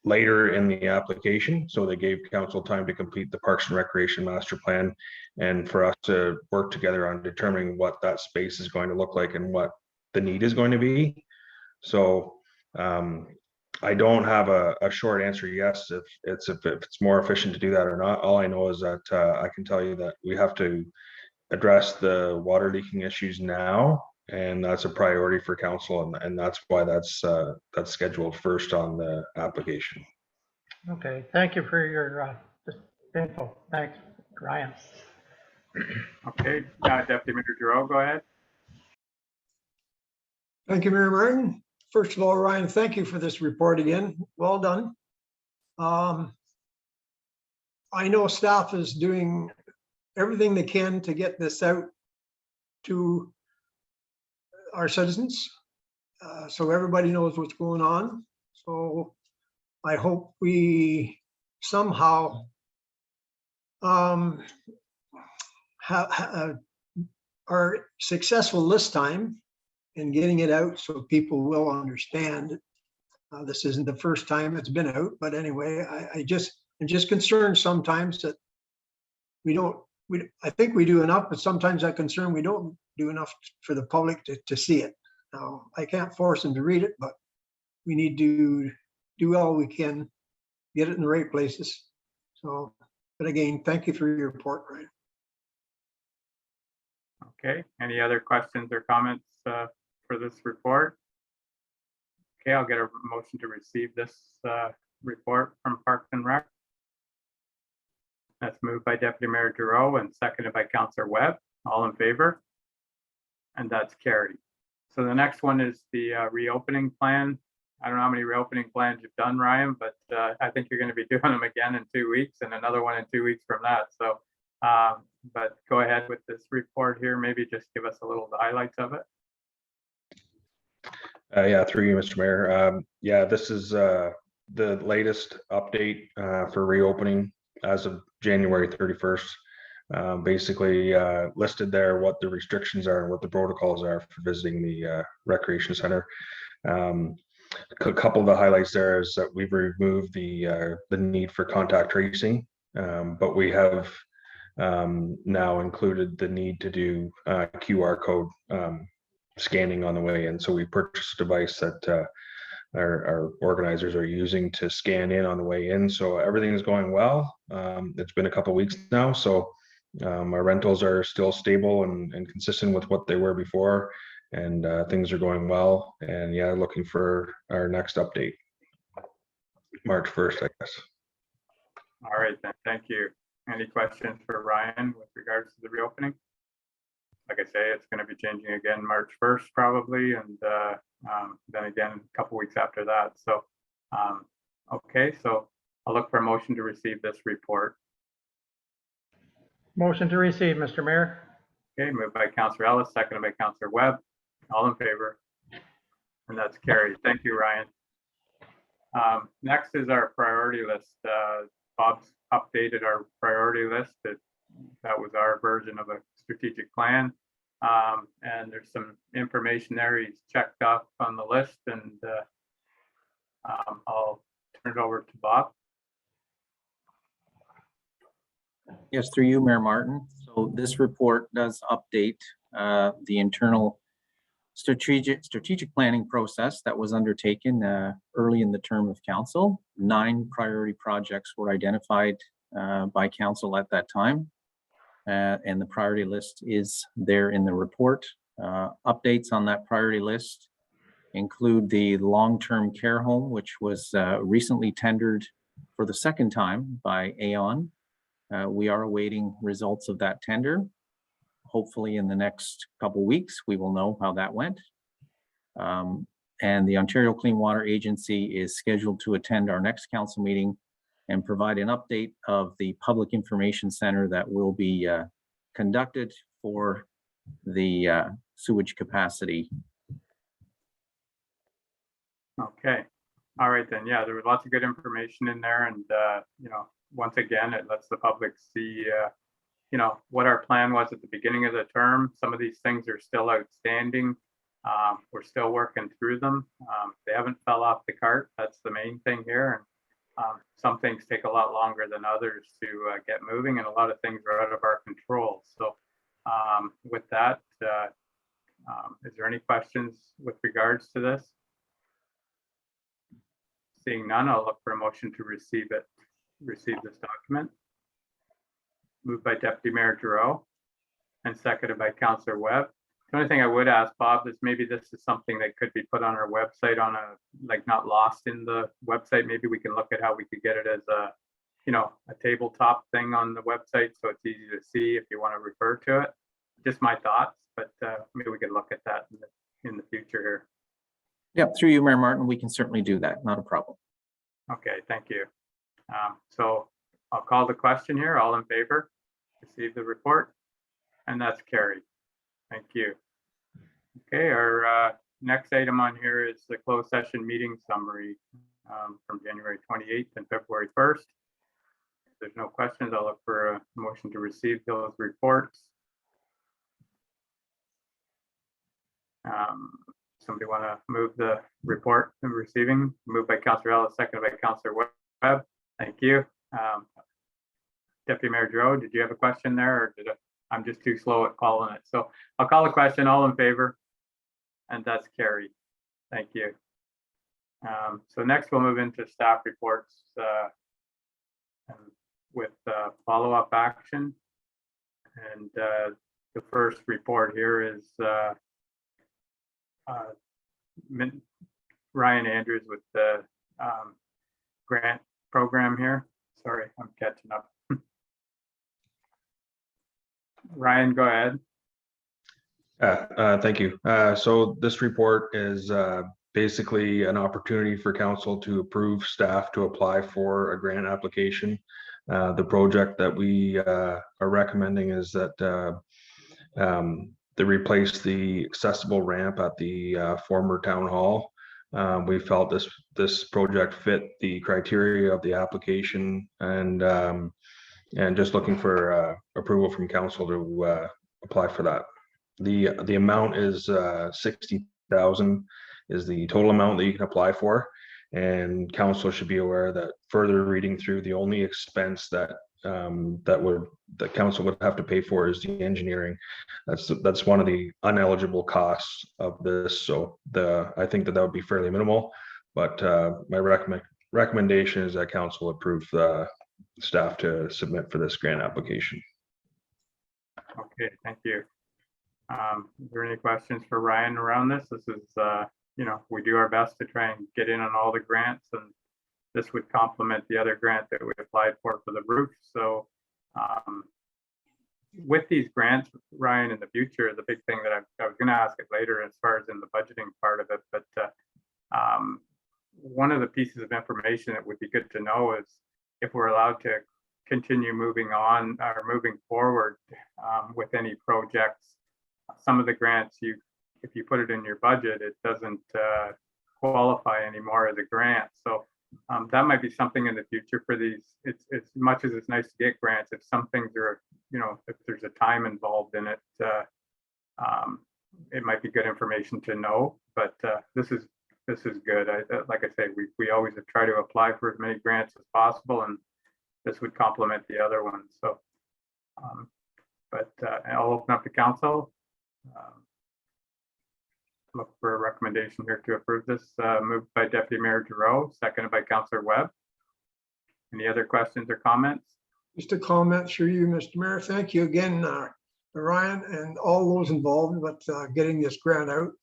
later in the application, so they gave council time to complete the Parks and Recreation Master Plan and for us to work together on determining what that space is going to look like and what the need is going to be. So I don't have a short answer yes if it's more efficient to do that or not. All I know is that I can tell you that we have to address the water leaking issues now, and that's a priority for council, and that's why that's scheduled first on the application. Okay, thank you for your info. Thanks, Ryan. Okay, Deputy Mayor Giroux, go ahead. Thank you, Mayor Martin. First of all, Ryan, thank you for this report again. Well done. I know staff is doing everything they can to get this out to our citizens, so everybody knows what's going on. So I hope we somehow are successful this time in getting it out so people will understand. This isn't the first time it's been out, but anyway, I'm just concerned sometimes that I think we do enough, but sometimes I'm concerned we don't do enough for the public to see it. Now, I can't force them to read it, but we need to do all we can, get it in the right places. So, but again, thank you for your report, Ryan. Okay, any other questions or comments for this report? Okay, I'll get a motion to receive this report from Parks and Rec. That's moved by Deputy Mayor Giroux and seconded by Councillor Webb. All in favor? And that's carried. So the next one is the reopening plan. I don't know how many reopening plans you've done, Ryan, but I think you're going to be doing them again in 2 weeks and another one in 2 weeks from that. So, but go ahead with this report here. Maybe just give us a little highlights of it. Yeah, through you, Mr. Mayor. Yeah, this is the latest update for reopening as of January 31st. Basically listed there what the restrictions are and what the protocols are for visiting the recreation center. A couple of the highlights there is that we've removed the need for contact tracing, but we have now included the need to do QR code scanning on the way in. So we purchased a device that our organizers are using to scan in on the way in. So everything is going well. It's been a couple of weeks now, so our rentals are still stable and consistent with what they were before, and things are going well. And yeah, looking for our next update, March 1st, I guess. All right, then. Thank you. Any questions for Ryan with regards to the reopening? Like I say, it's going to be changing again March 1st probably, and then again a couple weeks after that. So, okay, so I'll look for a motion to receive this report. Motion to receive, Mr. Mayor. Okay, moved by Councillor Ellis, seconded by Councillor Webb. All in favor? And that's carried. Thank you, Ryan. Next is our priority list. Bob's updated our priority list. That was our version of a strategic plan. And there's some information there he's checked off on the list, and I'll turn it over to Bob. Yes, through you, Mayor Martin. So this report does update the internal strategic planning process that was undertaken early in the term of council. 9 priority projects were identified by council at that time. And the priority list is there in the report. Updates on that priority list include the long-term care home, which was recently tendered for the second time by Aon. We are awaiting results of that tender. Hopefully in the next couple weeks, we will know how that went. And the Ontario Clean Water Agency is scheduled to attend our next council meeting and provide an update of the public information center that will be conducted for the sewage capacity. Okay. All right then. Yeah, there was lots of good information in there, and once again, it lets the public see what our plan was at the beginning of the term. Some of these things are still outstanding. We're still working through them. They haven't fell off the cart. That's the main thing here. And some things take a lot longer than others to get moving, and a lot of things are out of our control. So with that, is there any questions with regards to this? Seeing none, I'll look for a motion to receive this document. Moved by Deputy Mayor Giroux and seconded by Councillor Webb. The only thing I would ask Bob is maybe this is something that could be put on our website on a, like, not lost in the website. Maybe we can look at how we could get it as a tabletop thing on the website, so it's easy to see if you want to refer to it. Just my thoughts, but maybe we can look at that in the future here. Yep, through you, Mayor Martin, we can certainly do that. Not a problem. Okay, thank you. So I'll call the question here. All in favor? Receive the report, and that's carried. Thank you. Okay, our next item on here is the closed session meeting summary from January 28th and February 1st. If there's no questions, I'll look for a motion to receive those reports. Somebody want to move the report and receiving? Moved by Councillor Ellis, seconded by Councillor Webb. Thank you. Deputy Mayor Giroux, did you have a question there, or I'm just too slow at calling it? So I'll call the question. All in favor? And that's carried. Thank you. So next we'll move into staff reports with follow-up action. And the first report here is Ryan Andrews with the grant program here. Sorry, I'm catching up. Ryan, go ahead. Thank you. So this report is basically an opportunity for council to approve staff to apply for a grant application. The project that we are recommending is that they replace the accessible ramp at the former town hall. We felt this project fit the criteria of the application, and just looking for approval from council to apply for that. The amount is 60,000 is the total amount that you can apply for, and council should be aware that further reading through, the only expense that council would have to pay for is the engineering. That's one of the uneligible costs of this. So I think that would be fairly minimal, but my recommendation is that council approve the staff to submit for this grant application. Okay, thank you. Are there any questions for Ryan around this? This is, we do our best to try and get in on all the grants, and this would complement the other grant that we applied for the roof. So with these grants, Ryan, in the future, the big thing that I was going to ask it later as far as in the budgeting part of it, but one of the pieces of information that would be good to know is if we're allowed to continue moving on or moving forward with any projects. Some of the grants, if you put it in your budget, it doesn't qualify anymore as a grant. So that might be something in the future for these. It's as much as it's nice to get grants, if some things are, if there's a time involved in it, it might be good information to know. But this is good. Like I say, we always try to apply for as many grants as possible, and this would complement the other ones. So, I'll open up the council. Look for a recommendation here to approve this, moved by Deputy Mayor Giroux, seconded by Councillor Webb. Any other questions or comments? Just a comment through you, Mr. Mayor. Thank you again, Ryan, and all those involved with getting this grant out.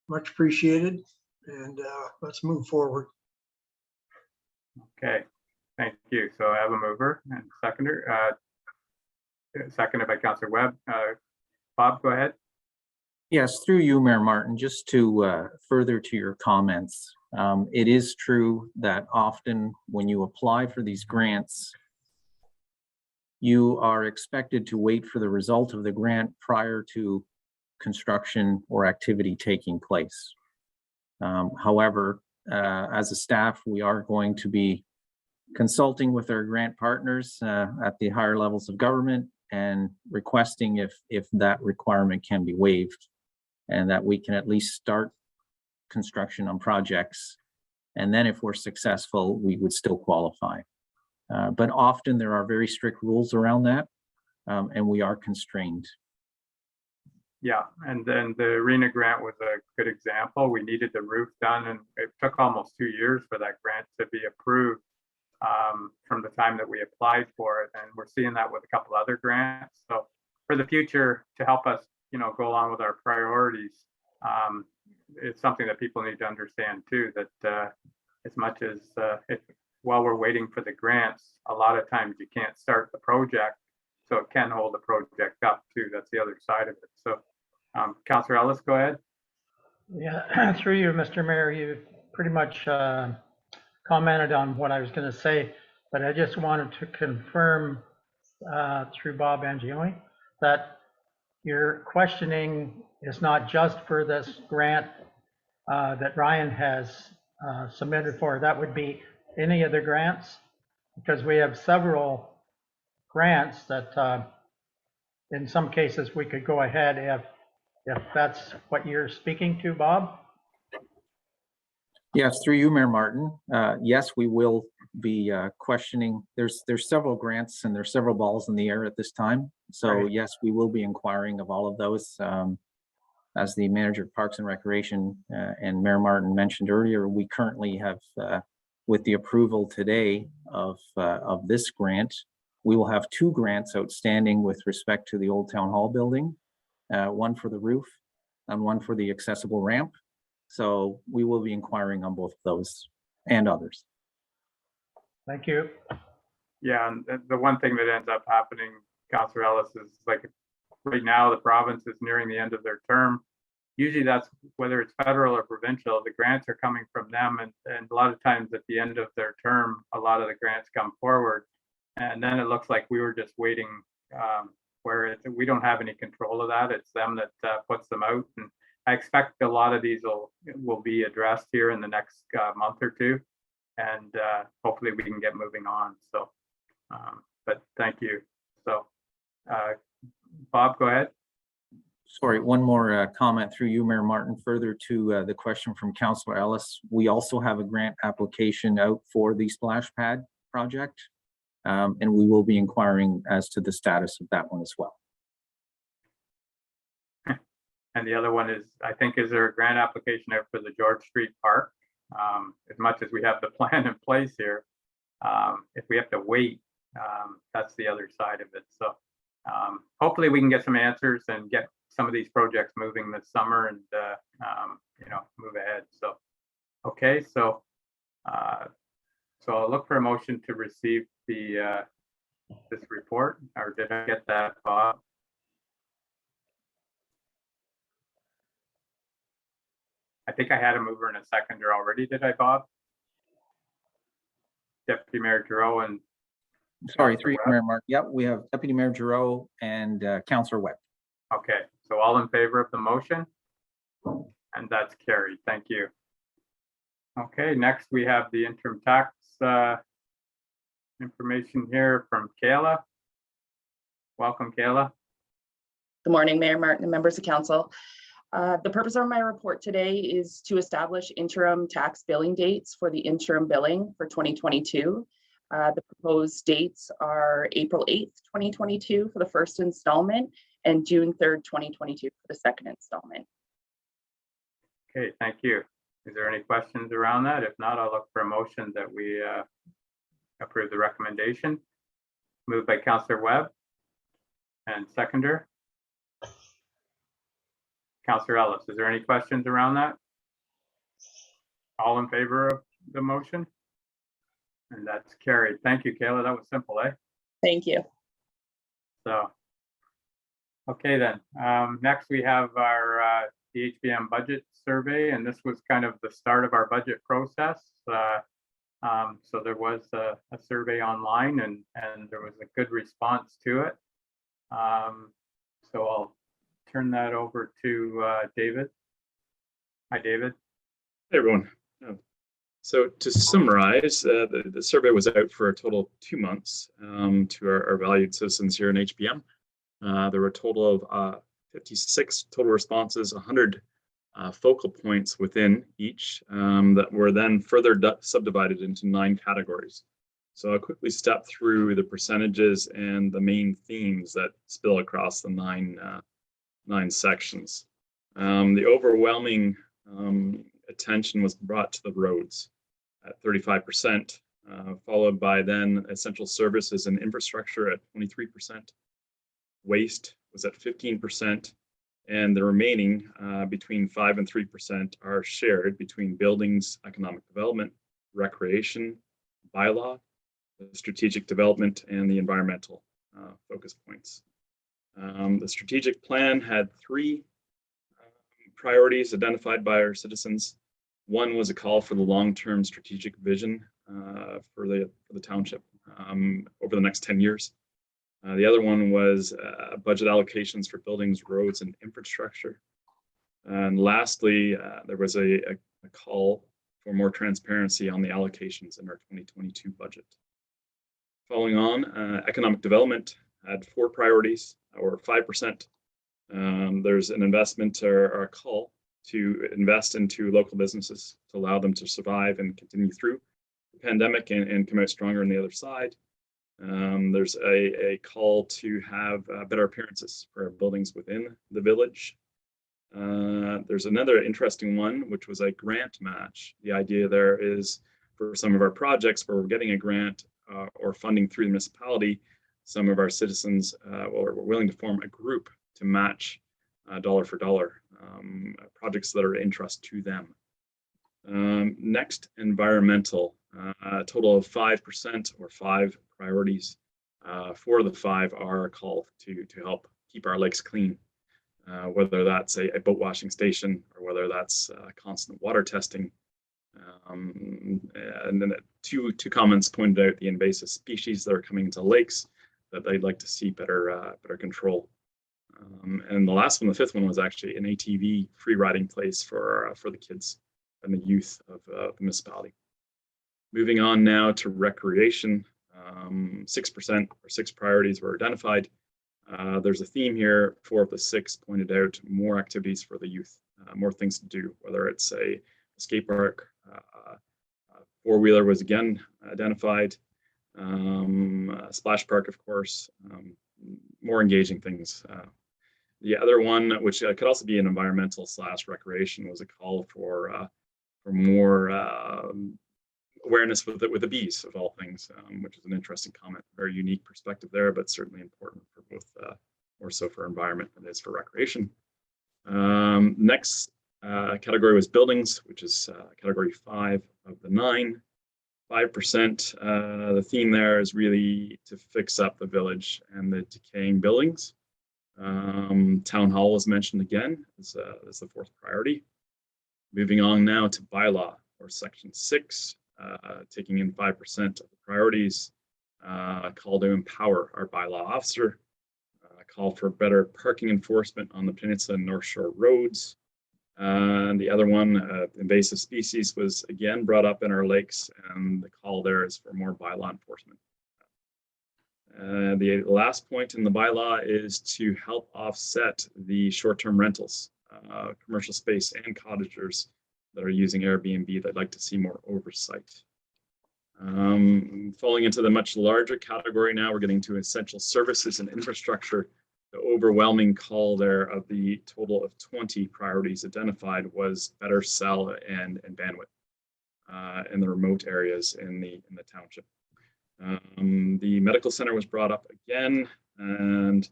Much appreciated. And let's move forward. Okay, thank you. So I have a mover and seconder, seconded by Councillor Webb. Bob, go ahead. Yes, through you, Mayor Martin, just to further to your comments. It is true that often when you apply for these grants, you are expected to wait for the result of the grant prior to construction or activity taking place. However, as a staff, we are going to be consulting with our grant partners at the higher levels of government and requesting if that requirement can be waived, and that we can at least start construction on projects. And then if we're successful, we would still qualify. But often there are very strict rules around that, and we are constrained. Yeah, and then the arena grant was a good example. We needed the roof done, and it took almost 2 years for that grant to be approved from the time that we applied for it. And we're seeing that with a couple other grants. So for the future, to help us, go along with our priorities, it's something that people need to understand too, that as much as while we're waiting for the grants, a lot of times you can't start the project. So it can hold the project up too. That's the other side of it. So Councillor Ellis, go ahead. Yeah, through you, Mr. Mayor, you pretty much commented on what I was going to say, but I just wanted to confirm through Bob Angioni that your questioning is not just for this grant that Ryan has submitted for. That would be any of the grants, because we have several grants that in some cases we could go ahead if that's what you're speaking to, Bob. Yes, through you, Mayor Martin. Yes, we will be questioning. There's several grants and there's several balls in the air at this time. So Right. yes, we will be inquiring of all of those. As the manager of Parks and Recreation and Mayor Martin mentioned earlier, we currently have, with the approval today of this grant, we will have 2 grants outstanding with respect to the old town hall building, one for the roof and one for the accessible ramp. So we will be inquiring on both of those and others. Thank you. Yeah, and the one thing that ends up happening, Councillor Ellis, is like right now the province is nearing the end of their term. Usually that's whether it's federal or provincial, the grants are coming from them, and a lot of times at the end of their term, a lot of the grants come forward. And then it looks like we were just waiting, where we don't have any control of that. It's them that puts them out. And I expect a lot of these will be addressed here in the next month or two, and hopefully we can get moving on. So, but thank you. So, Bob, go ahead. Sorry, one more comment through you, Mayor Martin, further to the question from Councillor Ellis. We also have a grant application out for the splash pad project, and we will be inquiring as to the status of that one as well. And the other one is, I think, is there a grant application out for the George Street Park? As much as we have the plan in place here, if we have to wait, that's the other side of it. So hopefully we can get some answers and get some of these projects moving this summer and, move ahead. So, okay, so I'll look for a motion to receive the this report, or did I get that, Bob? I think I had a mover and a seconder already. Did I, Bob? Deputy Mayor Giroux and. Sorry, through you, Mayor Martin. Yep, we have Deputy Mayor Giroux and Councillor Webb. Okay, so all in favor of the motion? And that's carried. Thank you. Okay, next we have the interim tax information here from Kayla. Welcome, Kayla. Good morning, Mayor Martin and members of council. The purpose of my report today is to establish interim tax billing dates for the interim billing for 2022. The proposed dates are April 8th, 2022 for the first installment and June 3rd, 2022 for the second installment. Okay, thank you. Is there any questions around that? If not, I'll look for a motion that we approve the recommendation. Moved by Councillor Webb and seconder. Councillor Ellis, is there any questions around that? All in favor of the motion? And that's carried. Thank you, Kayla. That was simple, eh? Thank you. So, okay then. Next we have our the Hbm Budget Survey, and this was kind of the start of our budget process. So there was a survey online, and there was a good response to it. So I'll turn that over to David. Hi, David. Hey, everyone. So to summarize, the survey was out for a total of 2 months to our valued citizens here in HBM. There were a total of 56 total responses, 100 focal points within each that were then further subdivided into 9 categories. So I'll quickly step through the percentages and the main themes that spill across the nine sections. The overwhelming attention was brought to the roads at 35%, followed by then essential services and infrastructure at 23%. Waste was at 15%, and the remaining between 5 and 3% are shared between buildings, economic development, recreation, bylaw, strategic development, and the environmental focus points. The strategic plan had 3 priorities identified by our citizens. One was a call for the long-term strategic vision for the township over the next 10 years. The other one was budget allocations for buildings, roads, and infrastructure. And lastly, there was a call for more transparency on the allocations in our 2022 budget. Following on, economic development had 4 priorities, or 5%. There's an investment or a call to invest into local businesses to allow them to survive and continue through the pandemic and come out stronger on the other side. There's a call to have better appearances for buildings within the village. There's another interesting one, which was a grant match. The idea there is for some of our projects where we're getting a grant or funding through the municipality, some of our citizens were willing to form a group to match dollar for dollar projects that are of interest to them. Next, environmental, a total of 5% or 5 priorities. 4 of the 5 are a call to help keep our lakes clean, whether that's a boat washing station or whether that's constant water testing. And then 2 comments pointed out the invasive species that are coming into lakes that they'd like to see better control. And the last one, the 5th one, was actually an ATV free riding place for the kids and the youth of the municipality. Moving on now to recreation, 6% or 6 priorities were identified. There's a theme here. 4 of the 6 pointed out more activities for the youth, more things to do, whether it's a skate park, 4-wheeler was again identified, a splash park, of course, more engaging things. The other one, which could also be an environmental / recreation, was a call for more awareness with the bees, of all things, which is an interesting comment. Very unique perspective there, but certainly important for both, more so for environment than it is for recreation. Next category was buildings, which is category 5 of the 9. 5%. The theme there is really to fix up the village and the decaying buildings. Town hall was mentioned again as the 4th priority. Moving on now to bylaw, or section 6, taking in 5% of the priorities. Call to empower our bylaw officer. Call for better parking enforcement on the Peninsula and North Shore roads. And the other one, invasive species, was again brought up in our lakes, and the call there is for more bylaw enforcement. The last point in the bylaw is to help offset the short-term rentals, commercial space and cottagers that are using Airbnb. They'd like to see more oversight. Falling into the much larger category now, we're getting to essential services and infrastructure. The overwhelming call there of the total of 20 priorities identified was better cell and bandwidth in the remote areas in the township. The medical center was brought up again, and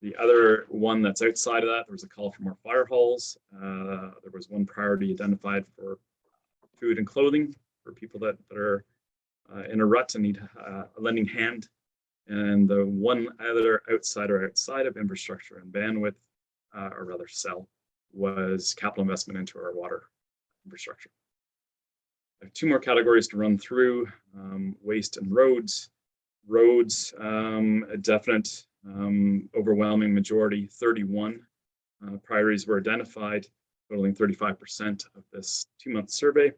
the other one that's outside of that, there was a call for more fire halls. There was one priority identified for food and clothing for people that are in a rut and need a lending hand. And the one other outside of infrastructure and bandwidth, or rather cell, was capital investment into our water infrastructure. I have two more categories to run through: waste and roads. Roads, a definite overwhelming majority, 31 priorities were identified, totaling 35% of this 2-month survey.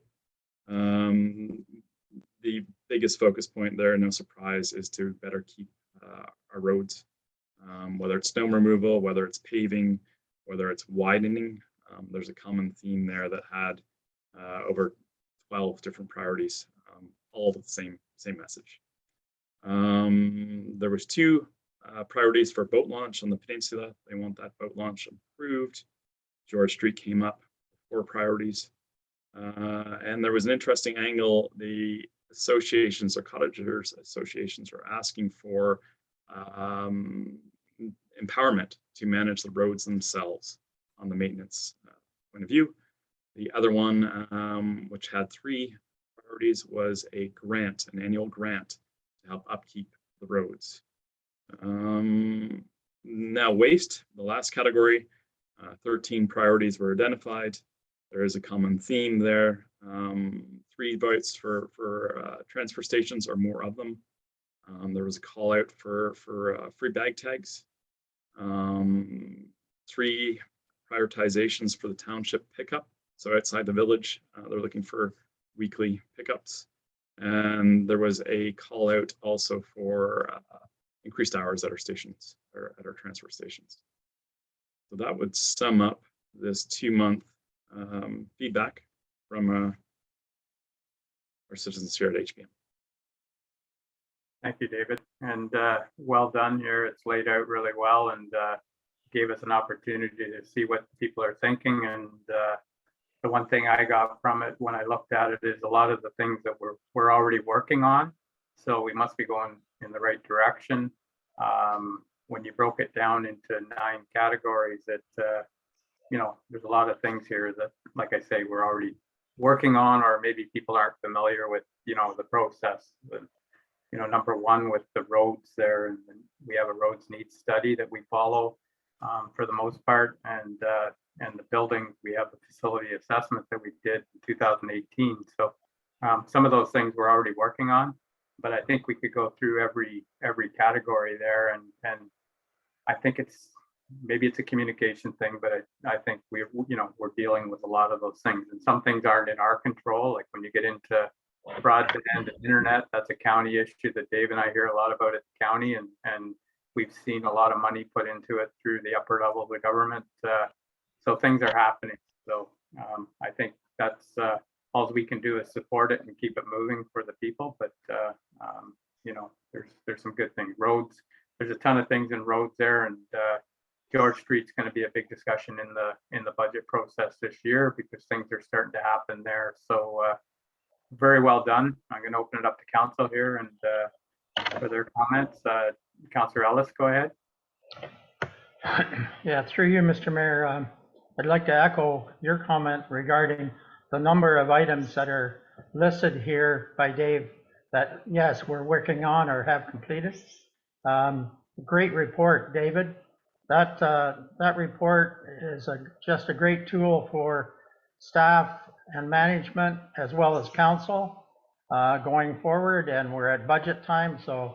The biggest focus point there, no surprise, is to better keep our roads, whether it's snow removal, whether it's paving, whether it's widening. There's a common theme there that had over 12 different priorities, all with the same message. There was 2 priorities for boat launch on the peninsula. They want that boat launch improved. George Street came up, 4 priorities. And there was an interesting angle. The associations or cottagers associations are asking for empowerment to manage the roads themselves on the maintenance point of view. The other one, which had 3 priorities, was a grant, an annual grant to help upkeep the roads. Now waste, the last category, 13 priorities were identified. There is a common theme there. 3 votes for transfer stations or more of them. There was a call out for free bag tags. 3 prioritizations for the township pickup. So outside the village, they're looking for weekly pickups. And there was a call out also for increased hours at our stations or at our transfer stations. So that would sum up this 2-month feedback from our citizens here at HBM. Thank you, David, and well done here. It's laid out really well and gave us an opportunity to see what people are thinking. And the one thing I got from it when I looked at it is a lot of the things that we're already working on. So we must be going in the right direction. When you broke it down into 9 categories, that there's a lot of things here that, like I say, we're already working on, or maybe people aren't familiar with, the process. Number 1 with the roads there, and we have a roads needs study that we follow for the most part, and the building, we have the facility assessment that we did in 2018. So some of those things we're already working on, but I think we could go through every category there, and I think maybe it's a communication thing, but I think we're dealing with a lot of those things, and some things aren't in our control. Like when you get into broadband and internet, that's a county issue that Dave and I hear a lot about at the county, and we've seen a lot of money put into it through the upper level of the government. So things are happening. So I think that's all we can do is support it and keep it moving for the people. But there's some good things. Roads, there's a ton of things in roads there, and George Street's going to be a big discussion in the budget process this year because things are starting to happen there. So very well done. I'm going to open it up to council here and for their comments. Councillor Ellis, go ahead. Yeah, through you, Mr. Mayor. I'd like to echo your comment regarding the number of items that are listed here by Dave that, yes, we're working on or have completed. Great report, David. That report is just a great tool for staff and management as well as council going forward, and we're at budget time, so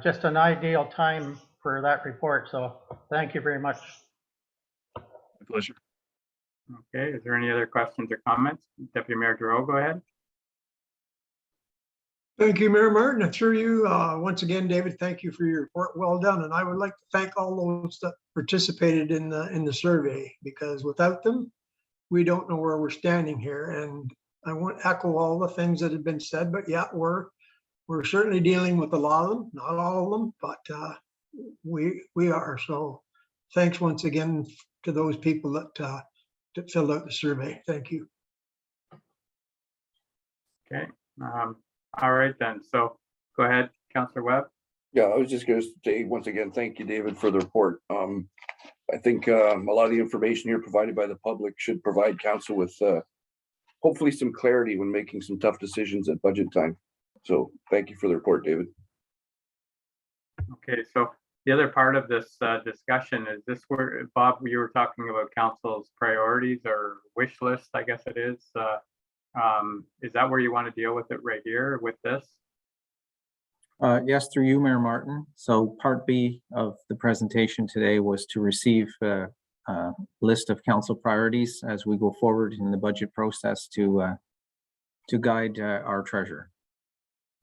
just an ideal time for that report. So thank you very much. My pleasure. Okay, is there any other questions or comments? Deputy Mayor Giroux, go ahead. Thank you, Mayor Martin. Through you, once again, David, thank you for your report. Well done. And I would like to thank all those that participated in the survey, because without them, we don't know where we're standing here. And I won't echo all the things that have been said, but yeah, we're certainly dealing with a lot of them, not all of them, but we are. So thanks once again to those people that filled out the survey. Thank you. Okay, all right then. So go ahead, Councillor Webb. Yeah, I was just going to say once again, thank you, David, for the report. I think a lot of the information here provided by the public should provide council with hopefully some clarity when making some tough decisions at budget time. So thank you for the report, David. Okay, so the other part of this discussion is this where, Bob, you were talking about council's priorities or wish list, I guess it is. Is that where you want to deal with it right here with this? Yes, through you, Mayor Martin. So part B of the presentation today was to receive a list of council priorities as we go forward in the budget process to guide our treasurer.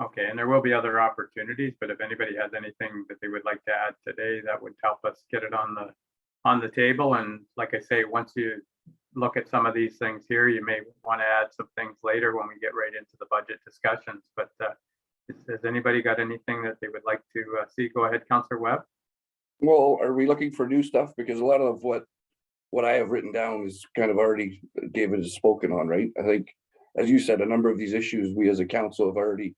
Okay, and there will be other opportunities, but if anybody has anything that they would like to add today, that would help us get it on the table. And like I say, once you look at some of these things here, you may want to add some things later when we get right into the budget discussions. But has anybody got anything that they would like to see? Go ahead, Councillor Webb. Well, are we looking for new stuff? Because a lot of what I have written down is kind of already David has spoken on, right? I think, as you said, a number of these issues we as a council have already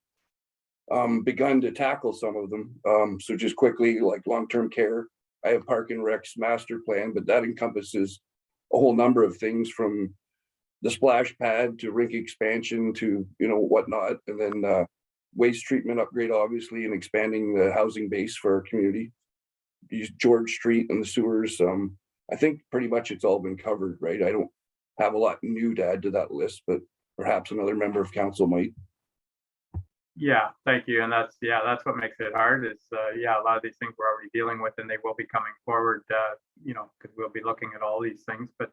begun to tackle some of them. So just quickly, like long-term care, I have Park and Rec's master plan, but that encompasses a whole number of things from the splash pad to rink expansion to, whatnot. And then waste treatment upgrade, obviously, and expanding the housing base for our community. Use George Street and the sewers. I think pretty much it's all been covered, right? I don't have a lot new to add to that list, but perhaps another member of council might. Yeah, thank you. And that's what makes it hard is, a lot of these things we're already dealing with and they will be coming forward, because we'll be looking at all these things. But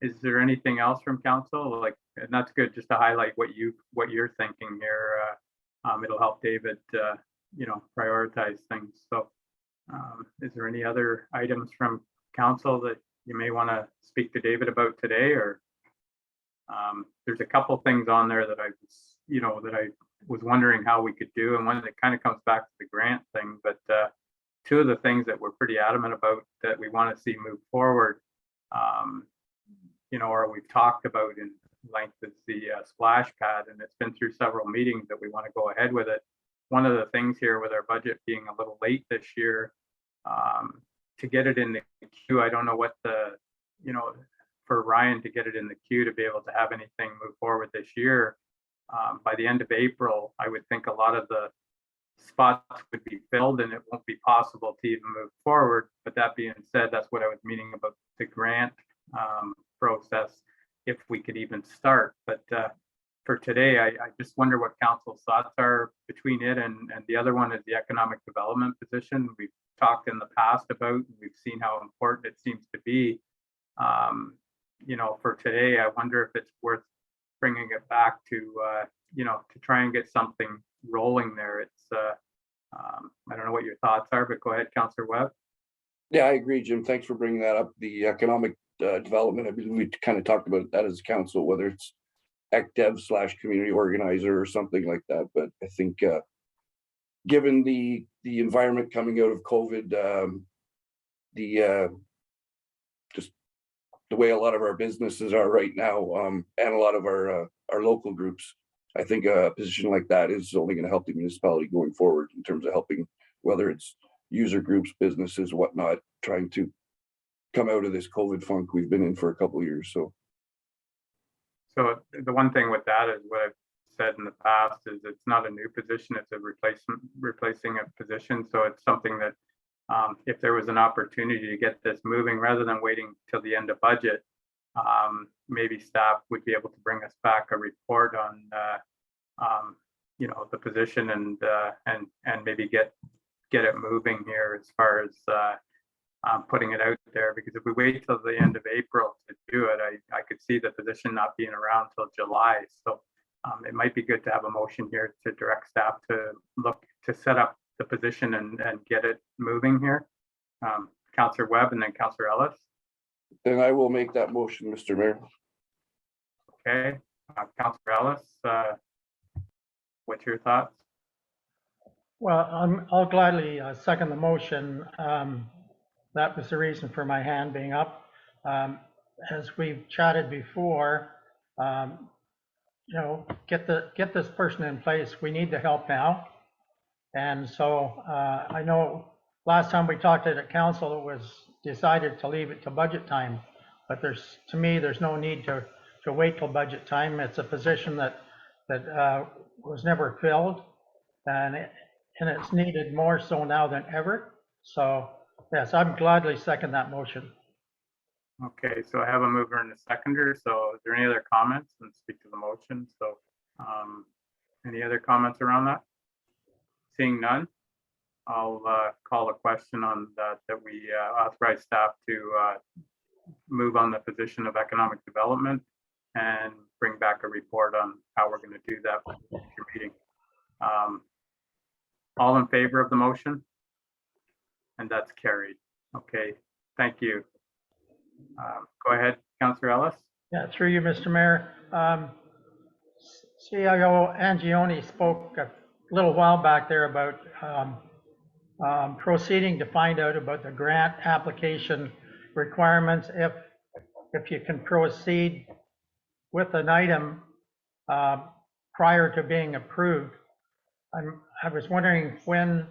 is there anything else from council? And that's good just to highlight what you're thinking here. It'll help David, prioritize things. So is there any other items from council that you may want to speak to David about today? Or there's a couple things on there that I was wondering how we could do, and one that kind of comes back to the grant thing, but two of the things that we're pretty adamant about that we want to see move forward, or we've talked about in length, is the splash pad, and it's been through several meetings that we want to go ahead with it. One of the things here with our budget being a little late this year, to get it in the queue, I don't know what for Ryan to get it in the queue to be able to have anything move forward this year. By the end of April, I would think a lot of the spots would be filled and it won't be possible to even move forward. But that being said, that's what I was meaning about the grant process, if we could even start. But for today, I just wonder what council's thoughts are between it and the other one is the economic development position. We've talked in the past about, we've seen how important it seems to be. For today, I wonder if it's worth bringing it back to to try and get something rolling there. It's I don't know what your thoughts are, but go ahead, Councillor Webb. Yeah, I agree, Jim. Thanks for bringing that up. The economic development, I believe we kind of talked about that as council, whether it's ECDev/community organizer or something like that. But I think given the environment coming out of COVID, just the way a lot of our businesses are right now, and a lot of our local groups, I think a position like that is only going to help the municipality going forward in terms of helping, whether it's user groups, businesses, whatnot, trying to come out of this COVID funk we've been in for a couple of years. So the one thing with that is what I've said in the past is it's not a new position, it's a replacing a position. So it's something that if there was an opportunity to get this moving rather than waiting till the end of budget, maybe staff would be able to bring us back a report on the position and maybe get it moving here as far as putting it out there, because if we wait till the end of April to do it, I could see the position not being around till July. So it might be good to have a motion here to direct staff to look to set up the position and get it moving here. Councillor Webb and then Councillor Ellis. Then I will make that motion, Mr. Mayor. Okay, Councillor Ellis, what's your thoughts? Well, I'll gladly second the motion. That was the reason for my hand being up. As we've chatted before, you know, get this person in place. We need the help now. And so I know last time we talked at council, it was decided to leave it to budget time. But to me, there's no need to wait till budget time. It's a position that was never filled, and it's needed more so now than ever. So yes, I'd gladly second that motion. Okay, so I have a mover and a seconder. So is there any other comments and speak to the motion? So any other comments around that? Seeing none, I'll call a question on that we authorize staff to move on the position of economic development and bring back a report on how we're going to do that for the future meeting. All in favor of the motion? And that's carried. Okay, thank you. Go ahead, Councillor Ellis. Yeah, through you, Mr. Mayor. CIO Angione spoke a little while back there about proceeding to find out about the grant application requirements if you can proceed with an item prior to being approved. I was wondering when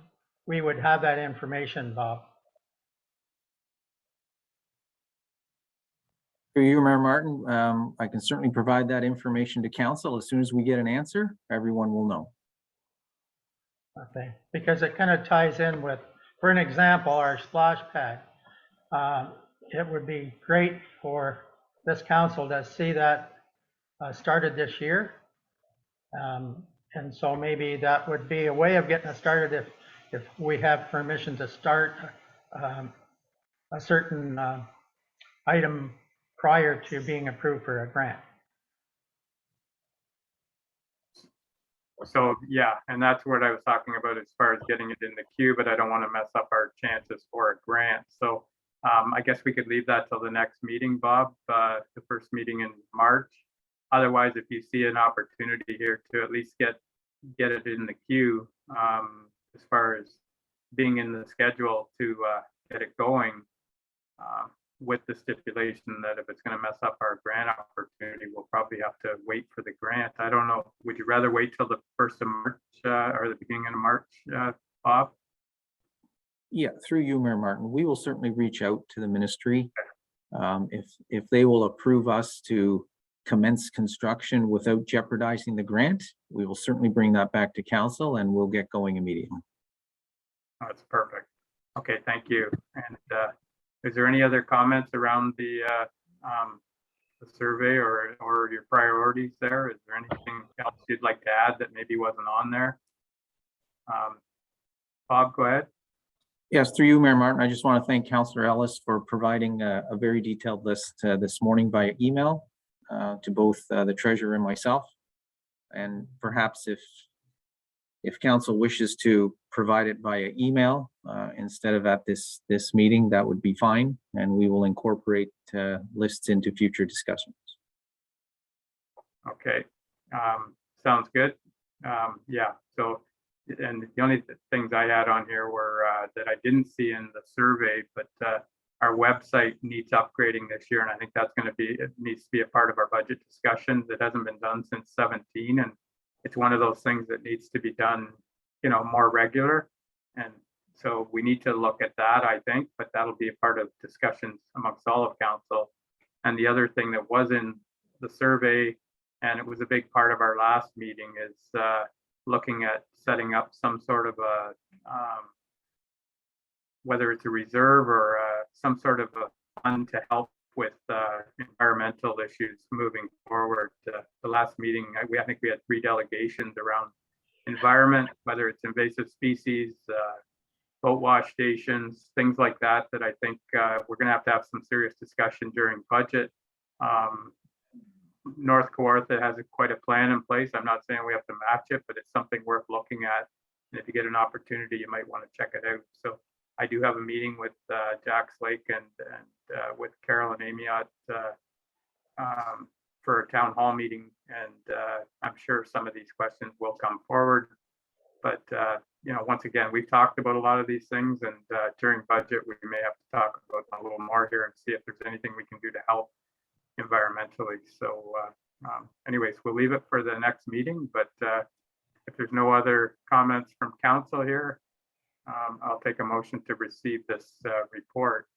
we would have that information, Bob. Through you, Mayor Martin, I can certainly provide that information to council. As soon as we get an answer, everyone will know. Okay, because it kind of ties in with, for an example, our splash pad. It would be great for this council to see that started this year. And so maybe that would be a way of getting it started if we have permission to start a certain item prior to being approved for a grant. So yeah, and that's what I was talking about as far as getting it in the queue, but I don't want to mess up our chances for a grant. So I guess we could leave that till the next meeting, Bob, the first meeting in March. Otherwise, if you see an opportunity here to at least get it in the queue, as far as being in the schedule to get it going, with the stipulation that if it's going to mess up our grant opportunity, we'll probably have to wait for the grant. I don't know. Would you rather wait till the 1st of March or the beginning of March, Bob? Yeah, through you, Mayor Martin, we will certainly reach out to the ministry. If they will approve us to commence construction without jeopardizing the grant, we will certainly bring that back to council and we'll get going immediately. That's perfect. Okay, thank you. And is there any other comments around the survey or your priorities there? Is there anything else you'd like to add that maybe wasn't on there? Bob, go ahead. Yes, through you, Mayor Martin, I just want to thank Councillor Ellis for providing a very detailed list this morning via email to both the treasurer and myself. And perhaps if council wishes to provide it via email instead of at this meeting, that would be fine. And we will incorporate lists into future discussions. Okay, sounds good. Yeah, so, and the only things I had on here were that I didn't see in the survey, but our website needs upgrading this year. And I think that's going to be, it needs to be a part of our budget discussions. It hasn't been done since 17. And it's one of those things that needs to be done, you know, more regular. And so we need to look at that, I think, but that'll be a part of discussions amongst all of council. And the other thing that was in the survey, and it was a big part of our last meeting, is looking at setting up some sort of a, whether it's a reserve or some sort of a fund to help with environmental issues moving forward. The last meeting, I think we had 3 delegations around environment, whether it's invasive species, boat wash stations, things like that, that I think we're going to have some serious discussion during budget. North Kawartha has quite a plan in place. I'm not saying we have to match it, but it's something worth looking at. And if you get an opportunity, you might want to check it out. So I do have a meeting with Jack's Lake and with Carol and Amiot for a town hall meeting. And I'm sure some of these questions will come forward. But, once again, we've talked about a lot of these things, and during budget, we may have to talk about them a little more here and see if there's anything we can do to help environmentally. So anyways, we'll leave it for the next meeting, but if there's no other comments from council here, I'll take a motion to receive this report.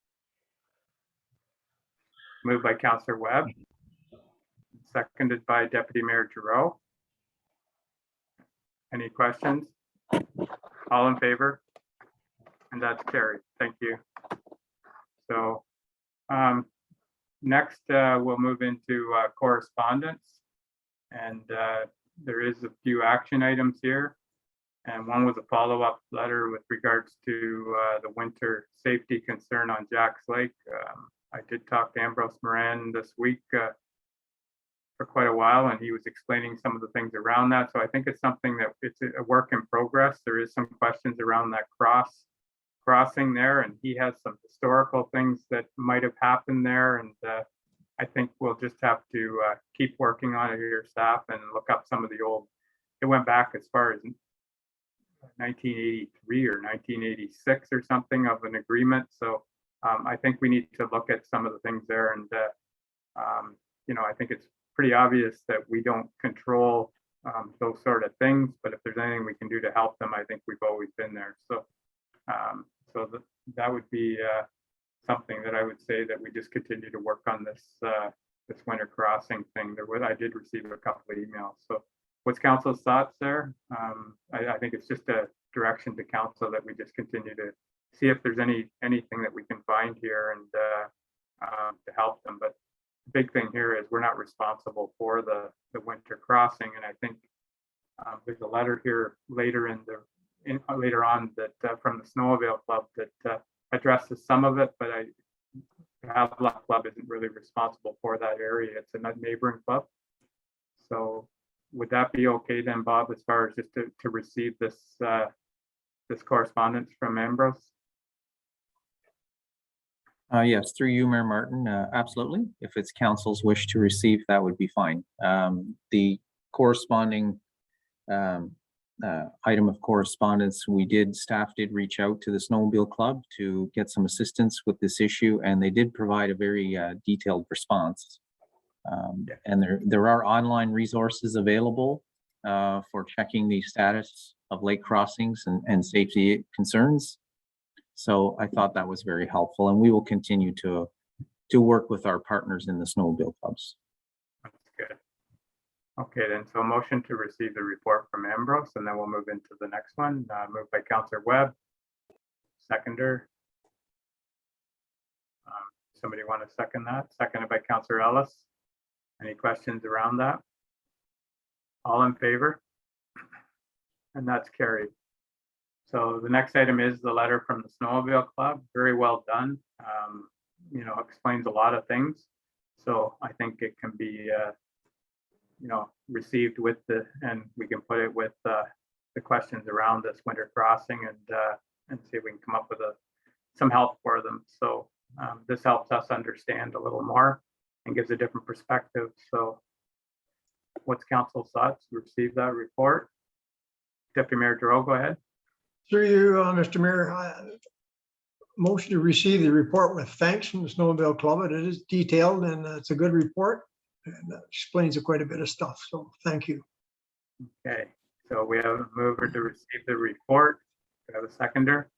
Moved by Councillor Webb, seconded by Deputy Mayor Giroux. Any questions? All in favor? And that's carried. Thank you. So next, we'll move into correspondence. And there is a few action items here. And one was a follow-up letter with regards to the winter safety concern on Jack's Lake. I did talk to Ambrose Moran this week for quite a while, and he was explaining some of the things around that. So I think it's something that it's a work in progress. There is some questions around that crossing there, and he has some historical things that might have happened there. And I think we'll just have to keep working on it here, staff, and look up some of the old, it went back as far as 1983 or 1986 or something of an agreement. So I think we need to look at some of the things there. And, I think it's pretty obvious that we don't control those sort of things, but if there's anything we can do to help them, I think we've always been there. So, that would be something that I would say that we just continue to work on this winter crossing thing. I did receive a couple of emails. So what's council's thoughts there? I think it's just a direction to council that we just continue to see if there's anything that we can find here and to help them. But the big thing here is we're not responsible for the winter crossing. And I think there's a letter here later on that from the Snowmobile Club that addresses some of it, but the Havelock Club isn't really responsible for that area. It's a neighboring club. So would that be okay then, Bob, as far as just to receive this correspondence from Ambrose? Yes, through you, Mayor Martin, absolutely. If it's council's wish to receive, that would be fine. The corresponding item of correspondence, staff did reach out to the Snowmobile Club to get some assistance with this issue, and they did provide a very detailed response. And there are online resources available for checking the status of lake crossings and safety concerns. So I thought that was very helpful, and we will continue to work with our partners in the snowmobile clubs. That's good. Okay, then, so a motion to receive the report from Ambrose, and then we'll move into the next one. Moved by Councillor Webb, seconder. Somebody want to second that? Seconded by Councillor Ellis. Any questions around that? All in favor? And that's carried. So the next item is the letter from the Snowmobile Club. Very well done. Explains a lot of things. So I think it can be, received with and we can put it with the questions around this winter crossing and see if we can come up with some help for them. So this helps us understand a little more and gives a different perspective. So what's council's thoughts? Receive that report. Deputy Mayor Giroux, go ahead. Through you, Mr. Mayor, motion to receive the report with thanks from the Snowmobile Club. It is detailed and it's a good report and explains quite a bit of stuff. So thank you. Okay, so we have a mover to receive the report. We have a seconder.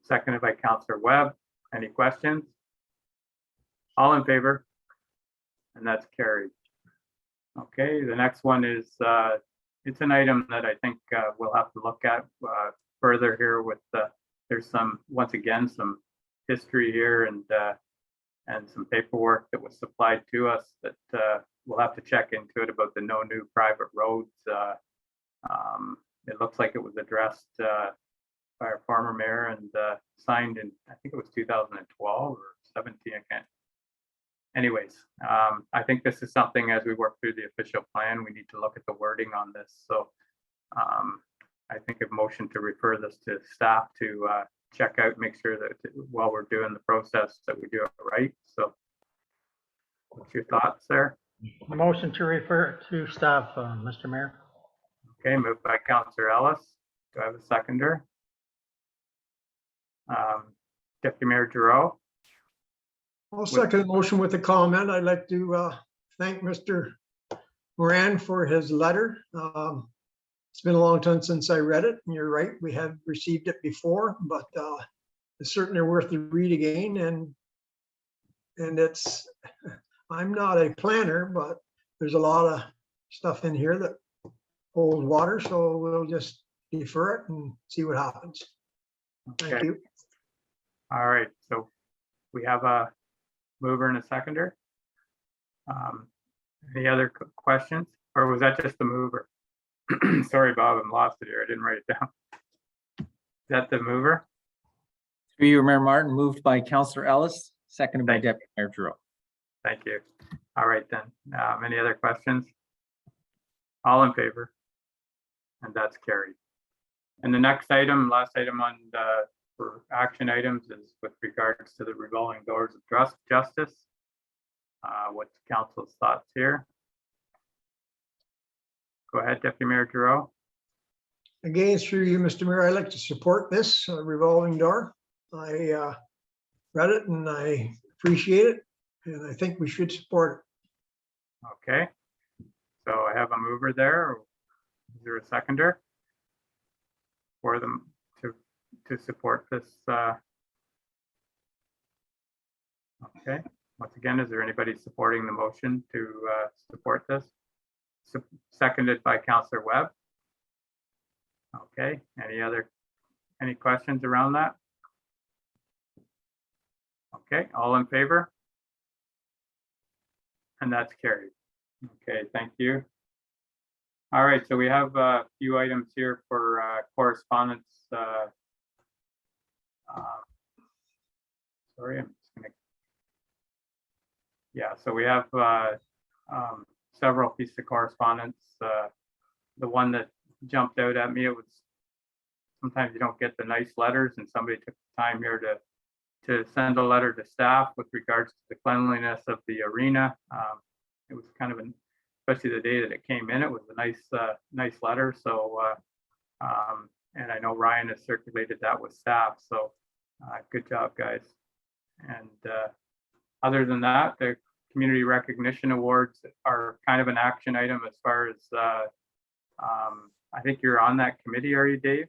Seconded by Councillor Webb. Any questions? All in favor? And that's carried. Okay, the next one is it's an item that I think we'll have to look at further here with there's once again some history here and some paperwork that was supplied to us that we'll have to check into it about the no new private roads. It looks like it was addressed by our former mayor and signed in, I think it was 2012 or 17, I can't. Anyways, I think this is something as we work through the official plan, we need to look at the wording on this. So I think a motion to refer this to staff to check out, make sure that while we're doing the process that we do it right. So what's your thoughts there? A motion to refer to staff, Mr. Mayor. Okay, moved by Councillor Ellis. Do I have a seconder? Deputy Mayor Giroux. I'll second the motion with a comment. I'd like to thank Mr. Moran for his letter. It's been a long time since I read it, and you're right, we have received it before, but it's certainly worth the read again. And it's, I'm not a planner, but there's a lot of stuff in here that holds water, so we'll just defer it and see what happens. Thank Okay. you. All right, so we have a mover and a seconder. Any other questions, or was that just the mover? Sorry, Bob, I'm lost it here. I didn't write it down. Is that the mover? Through you, Mayor Martin, moved by Councillor Ellis, seconded by Deputy Mayor Giroux. Thank you. All right then. Any other questions? All in favor? And that's carried. And the next item, last item on for action items is with regards to the revolving doors of justice. What's council's thoughts here? Go ahead, Deputy Mayor Giroux. Again, through you, Mr. Mayor, I'd like to support this revolving door. I read it and I appreciate it, and I think we should support it. Okay. So I have a mover there. Is there a seconder for them to support this? Okay. Once again, is there anybody supporting the motion to support this? Seconded by Councillor Webb. Okay. Any questions around that? Okay. All in favor? And that's carried. Okay, thank you. All right, so we have a few items here for correspondence. Sorry, I'm just gonna. Yeah, so we have several pieces of correspondence. The one that jumped out at me, it was sometimes you don't get the nice letters, and somebody took the time here to send a letter to staff with regards to the cleanliness of the arena. It was kind of especially the day that it came in, it was a nice letter. So, and I know Ryan has circulated that with staff. So, good job, guys. And other than that, the community recognition awards are kind of an action item as far as I think you're on that committee, are you, Dave?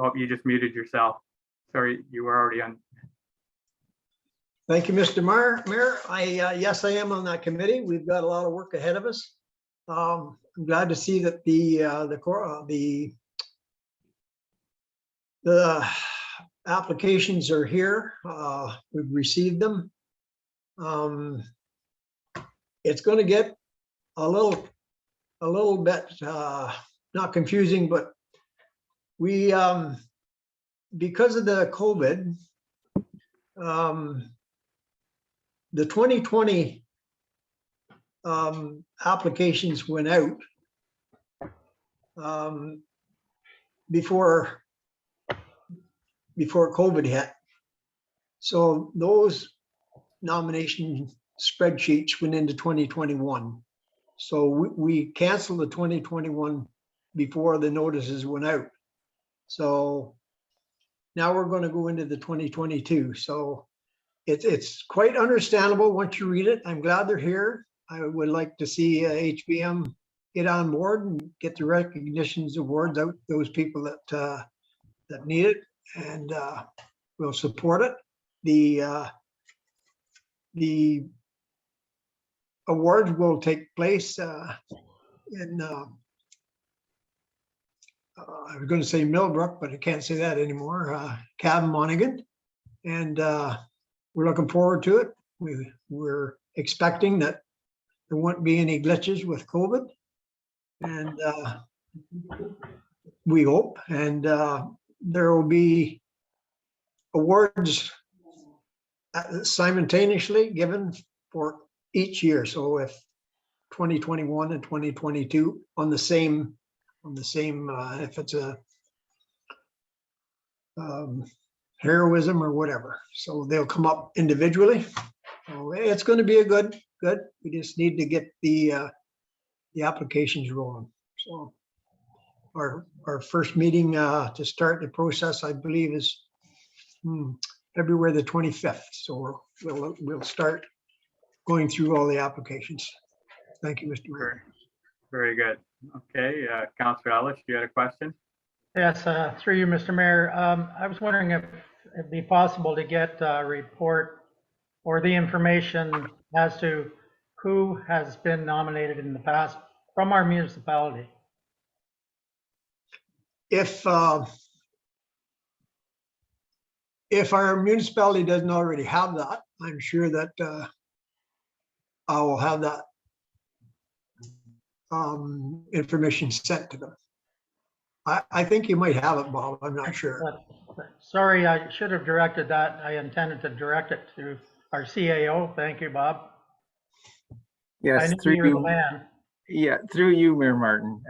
Oh, you just muted yourself. Sorry, you were already on. Thank you, Mr. Mayor. Yes, I am on that committee. We've got a lot of work ahead of us. I'm glad to see that the applications are here. We've received them. It's going to get a little bit not confusing, but we because of the COVID, the 2020 applications went out before COVID hit. So those nomination spreadsheets went into 2021. So we canceled the 2021 before the notices went out. So now we're going to go into the 2022. So it's quite understandable once you read it. I'm glad they're here. I would like to see HBM get on board and get the recognitions awards out to those people that need it, and we'll support it. The awards will take place in I was going to say Millbrook, but I can't say that anymore. Cabin Monaghan, and we're looking forward to it. We're expecting that there won't be any glitches with COVID, And we hope, and there will be awards simultaneously given for each year. So if 2021 and 2022 on the same, if it's a heroism or whatever. So they'll come up individually. So it's going to be a good. We just need to get the applications rolling. So our first meeting to start the process, I believe, is February the 25th. So we'll start going through all the applications. Thank you, Mr. Mayor. Very good. Okay, Councillor Ellis, you had a question? Yes, through you, Mr. Mayor. I was wondering if it'd be possible to get a report or the information as to who has been nominated in the past from our municipality. If our municipality doesn't already have that, I'm sure that I will have that information sent to them. I think you might have it, Bob. I'm not sure. Sorry, I should have directed that. I intended to direct it to our CAO. Thank you, Bob. I Yes, knew through you were the you. man. Yeah, through you, Mayor Martin.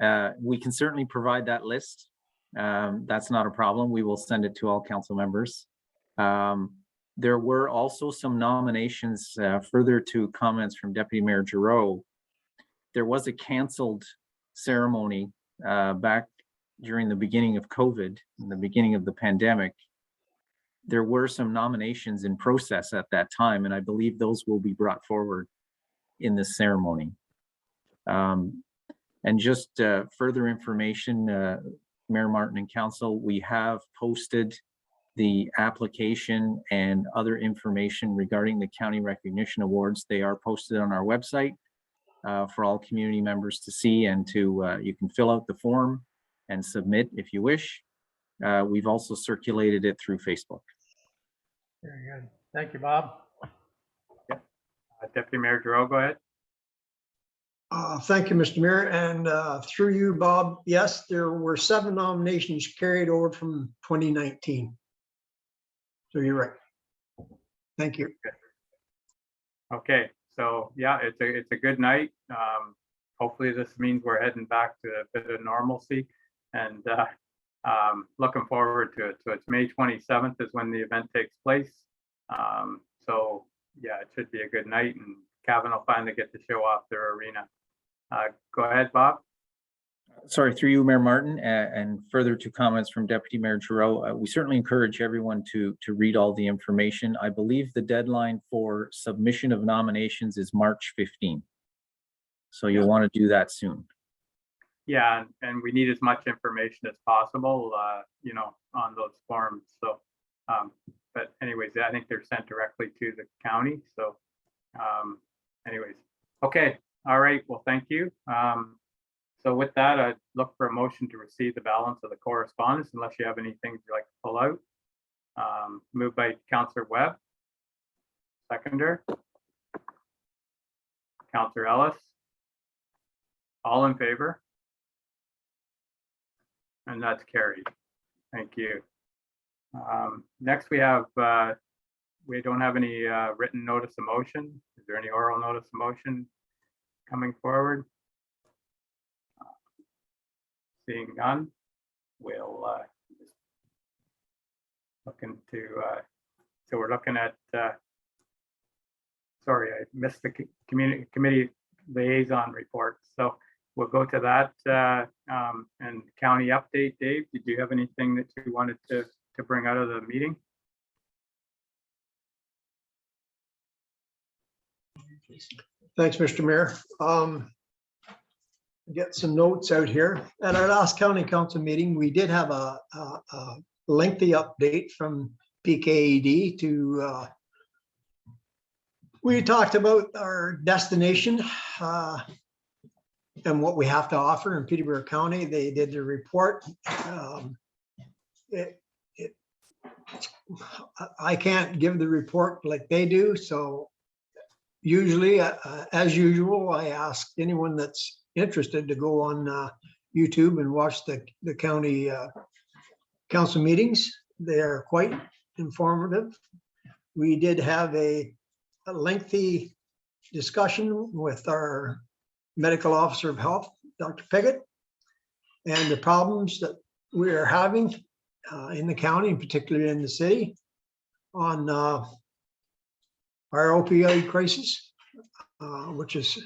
We can certainly provide that list. That's not a problem. We will send it to all council members. There were also some nominations further to comments from Deputy Mayor Giroux. There was a canceled ceremony back during the beginning of COVID, in the beginning of the pandemic. There were some nominations in process at that time, and I believe those will be brought forward in this ceremony. And just further information, Mayor Martin and Council, we have posted the application and other information regarding the County Recognition Awards. They are posted on our website for all community members to see, and to you can fill out the form and submit if you wish. We've also circulated it through Facebook. Very good. Thank you, Bob. Deputy Mayor Giroux, go ahead. Thank you, Mr. Mayor. And through you, Bob, yes, there were 7 nominations carried over from 2019. So you're right. Thank you. Okay, so yeah, it's a good night. Hopefully this means we're heading back to a bit of normalcy, and looking forward to it. So it's May 27th is when the event takes place. So yeah, it should be a good night, and Cavan will finally get to show off their arena. Go ahead, Bob. Sorry, through you, Mayor Martin, and further to comments from Deputy Mayor Giroux, we certainly encourage everyone to read all the information. I believe the deadline for submission of nominations is March 15th. So you'll want to do that soon. Yeah, and we need as much information as possible, you know, on those forms. So, but anyways, I think they're sent directly to the county. So, anyways, okay, all right. Well, thank you. So with that, I'd look for a motion to receive the balance of the correspondence, unless you have anything you'd like to pull out. Moved by Councillor Webb. Seconder. Councillor Ellis. All in favor? And that's carried. Thank you. Next, we have, we don't have any written notice of motion. Is there any oral notice of motion coming forward? Seeing none, we'll look into, so we're looking at, sorry, I missed the committee liaison report. So we'll go to that and county update. Dave, did you have anything that you wanted to bring out of the meeting? Thanks, Mr. Mayor. Get some notes out here. At our last county council meeting, we did have a lengthy update from PKED to, we talked about our destination and what we have to offer in Peterborough County. They did the report. I can't give the report like they do, so usually, as usual, I ask anyone that's interested to go on YouTube and watch the county council meetings. They are quite informative. We did have a lengthy discussion with our medical officer of health, Dr. Piggott, and the problems that we are having in the county, and particularly in the city, on our opioid crisis, which is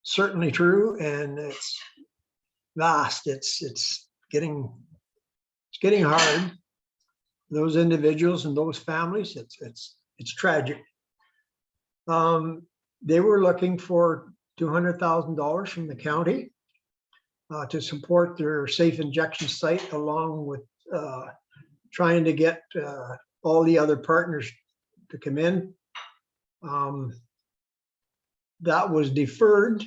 certainly true, and it's vast. It's getting hard. Those individuals and those families, it's tragic. They were looking for $200,000 from the county to support their safe injection site, along with trying to get all the other partners to come in. That was deferred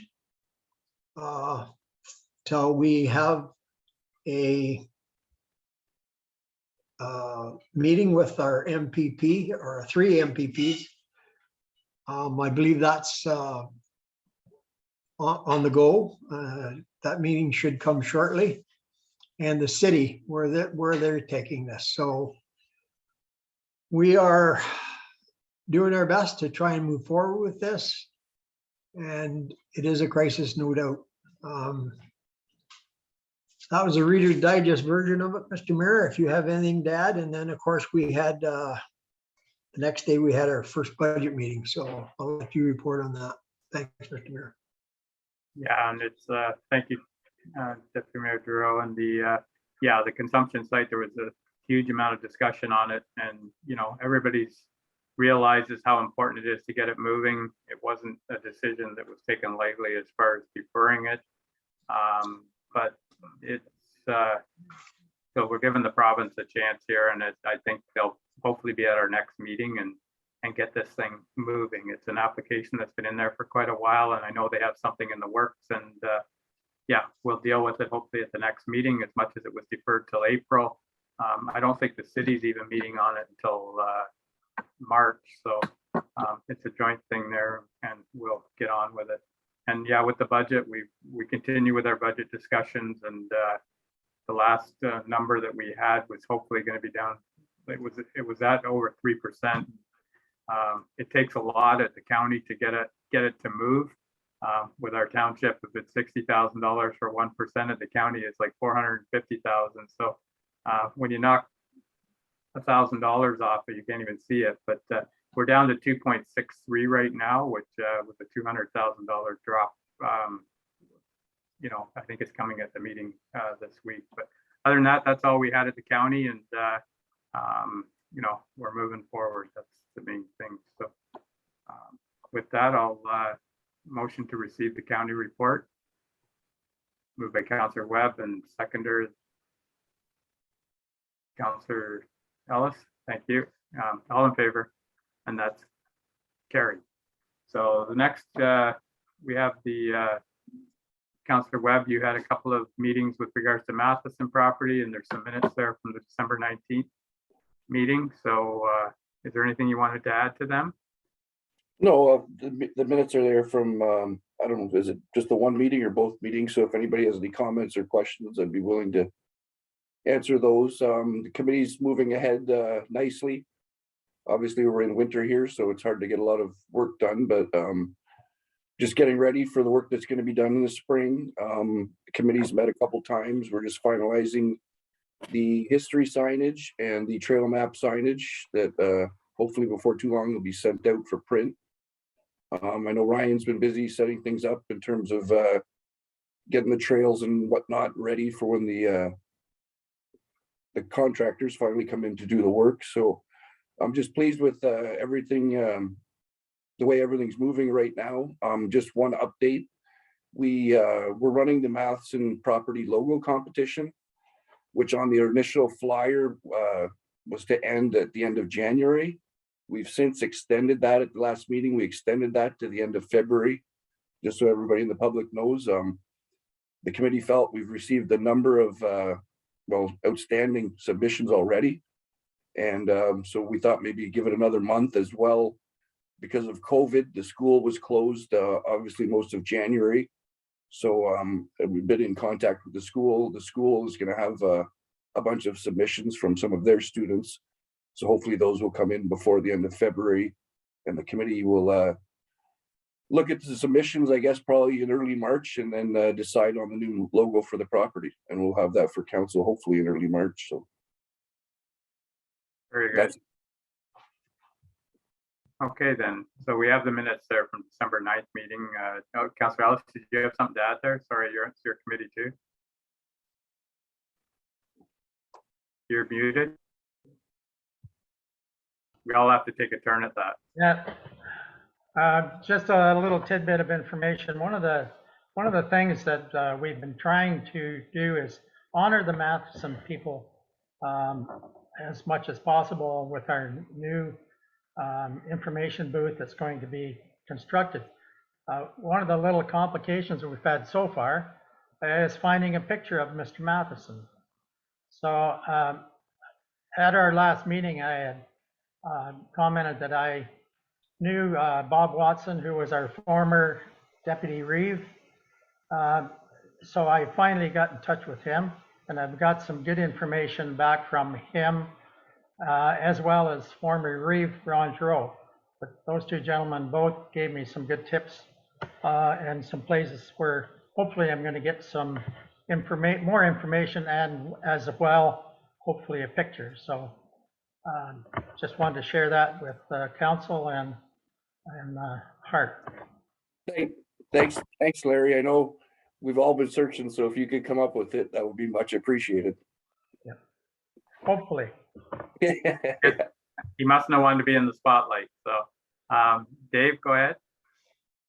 till we have a meeting with our MPP, or 3 MPPs. I believe that's on the go. That meeting should come shortly, and the city where they're taking this. So we are doing our best to try and move forward with this, and it is a crisis, no doubt. That was a Reader's Digest version of it, Mr. Mayor, if you have anything to add. And then, of course, we had the next day we had our first budget meeting. So I'll let you report on that. Thanks, Mr. Mayor. Yeah, and it's, thank you, Deputy Mayor Duro. And the consumption site, there was a huge amount of discussion on it. And, you know, everybody's realizes how important it is to get it moving. It wasn't a decision that was taken lightly as far as deferring it. But it's, so we're giving the province a chance here, and I think they'll hopefully be at our next meeting and get this thing moving. It's an application that's been in there for quite a while, and I know they have something in the works, and yeah, we'll deal with it hopefully at the next meeting, as much as it was deferred till April. I don't think the city's even meeting on it until March, so it's a joint thing there, and we'll get on with it. And yeah, with the budget, we continue with our budget discussions, and the last number that we had was hopefully going to be down. It was at over 3%. It takes a lot at the county to get it to move. With our township, if it's $60,000 for 1% at the county, it's like $450,000. So when you knock $1,000 off it, you can't even see it. But we're down to 2.63 right now, which with a $200,000 drop, you know, I think it's coming at the meeting this week. But other than that, that's all we had at the county, and you know, we're moving forward. That's the main thing. So with that, I'll motion to receive the county report. Moved by Councillor Webb and seconder Councillor Ellis. Thank you. All in favor? And that's carried. So the next, we have the Councillor Webb, you had a couple of meetings with regards to Matheson property, and there's some minutes there from the December 19th meeting. So is there anything you wanted to add to them? No, the minutes are there from, I don't know, is it just the one meeting or both meetings? So if anybody has any comments or questions, I'd be willing to answer those. The committee's moving ahead nicely. Obviously, we're in winter here, so it's hard to get a lot of work done, but just getting ready for the work that's going to be done in the spring. The committee's met a couple times. We're just finalizing the history signage and the trail map signage that hopefully before too long will be sent out for print. I know Ryan's been busy setting things up in terms of getting the trails and whatnot ready for when the contractors finally come in to do the work. So I'm just pleased with everything, the way everything's moving right now. Just one update. We're running the Matheson property logo competition, which on the initial flyer was to end at the end of January. We've since extended that at the last meeting. We extended that to the end of February, just so everybody in the public knows. The committee felt we've received a number of outstanding submissions already. And so we thought maybe give it another month as well because of COVID, the school was closed, obviously most of January. So we've been in contact with the school. The school is going to have a bunch of submissions from some of their students. So hopefully those will come in before the end of February, and the committee will look at the submissions, I guess, probably in early March, and then decide on the new logo for the property. And we'll have that for council hopefully in early March. So Very good. that's Okay, then. So we have the minutes there from December 9th meeting. Councilor Ellis, did you have something to add there? Sorry, it's your committee too. You're muted. We all have to take a turn at that. Yeah. Just a little tidbit of information. One of the things that we've been trying to do is honor the Matheson people as much as possible with our new information booth that's going to be constructed. One of the little complications that we've had so far is finding a picture of Mr. Matheson. So at our last meeting, I had commented that I knew Bob Watson, who was our former deputy reeve. So I finally got in touch with him, and I've got some good information back from him, as well as former reeve Ron Giroux. But those two gentlemen both gave me some good tips and some places where hopefully I'm going to get some more information, and as well, hopefully a picture. So just wanted to share that with council and Hart. Thanks, Larry. I know we've all been searching, so if you could come up with it, that would be much appreciated. Yeah, hopefully. He must know when to be in the spotlight. So Dave, go ahead.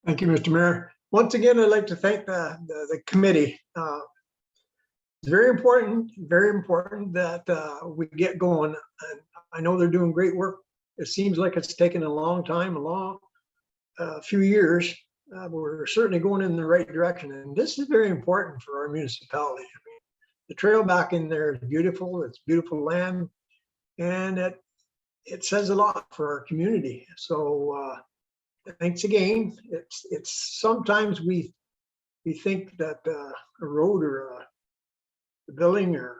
Thank you, Mr. Mayor. Once again, I'd like to thank the committee. It's very important that we get going. And I know they're doing great work. It seems like it's taken a long time, a few years. We're certainly going in the right direction. And this is very important for our municipality. I mean, the trail back in there is beautiful. It's beautiful land. And it says a lot for our community. So thanks again. It's sometimes we think that a road or a building or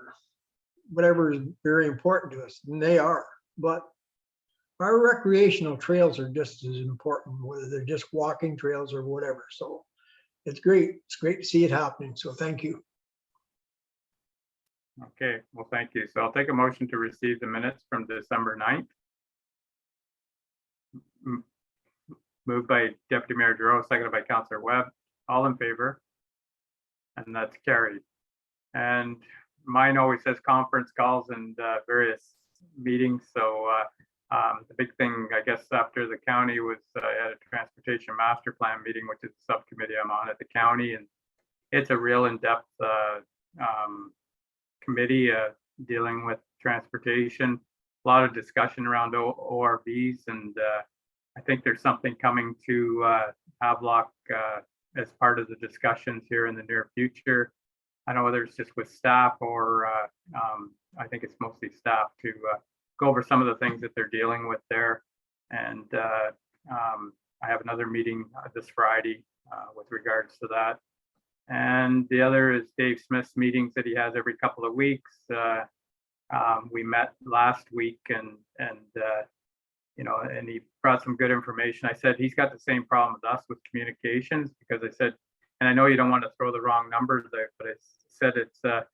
whatever is very important to us, and they are. But our recreational trails are just as important, whether they're just walking trails or whatever. So it's great. It's great to see it happening. So thank you. Okay, well, thank you. So I'll take a motion to receive the minutes from December 9th. Moved by Deputy Mayor Giroux, seconded by Councillor Webb. All in favor? And that's carried. And mine always says conference calls and various meetings. So the big thing, I guess, after the county was at a transportation master plan meeting, which is the subcommittee I'm on at the county. And it's a real in-depth committee dealing with transportation, a lot of discussion around ORVs. And I think there's something coming to Havelock as part of the discussions here in the near future. I don't know whether it's just with staff or I think it's mostly staff to go over some of the things that they're dealing with there. And I have another meeting this Friday with regards to that. And the other is Dave Smith's meetings that he has every couple of weeks. We met last week and he brought some good information. I said he's got the same problem with us with communications, because I said, and I know you don't want to throw the wrong numbers there, but I said it's the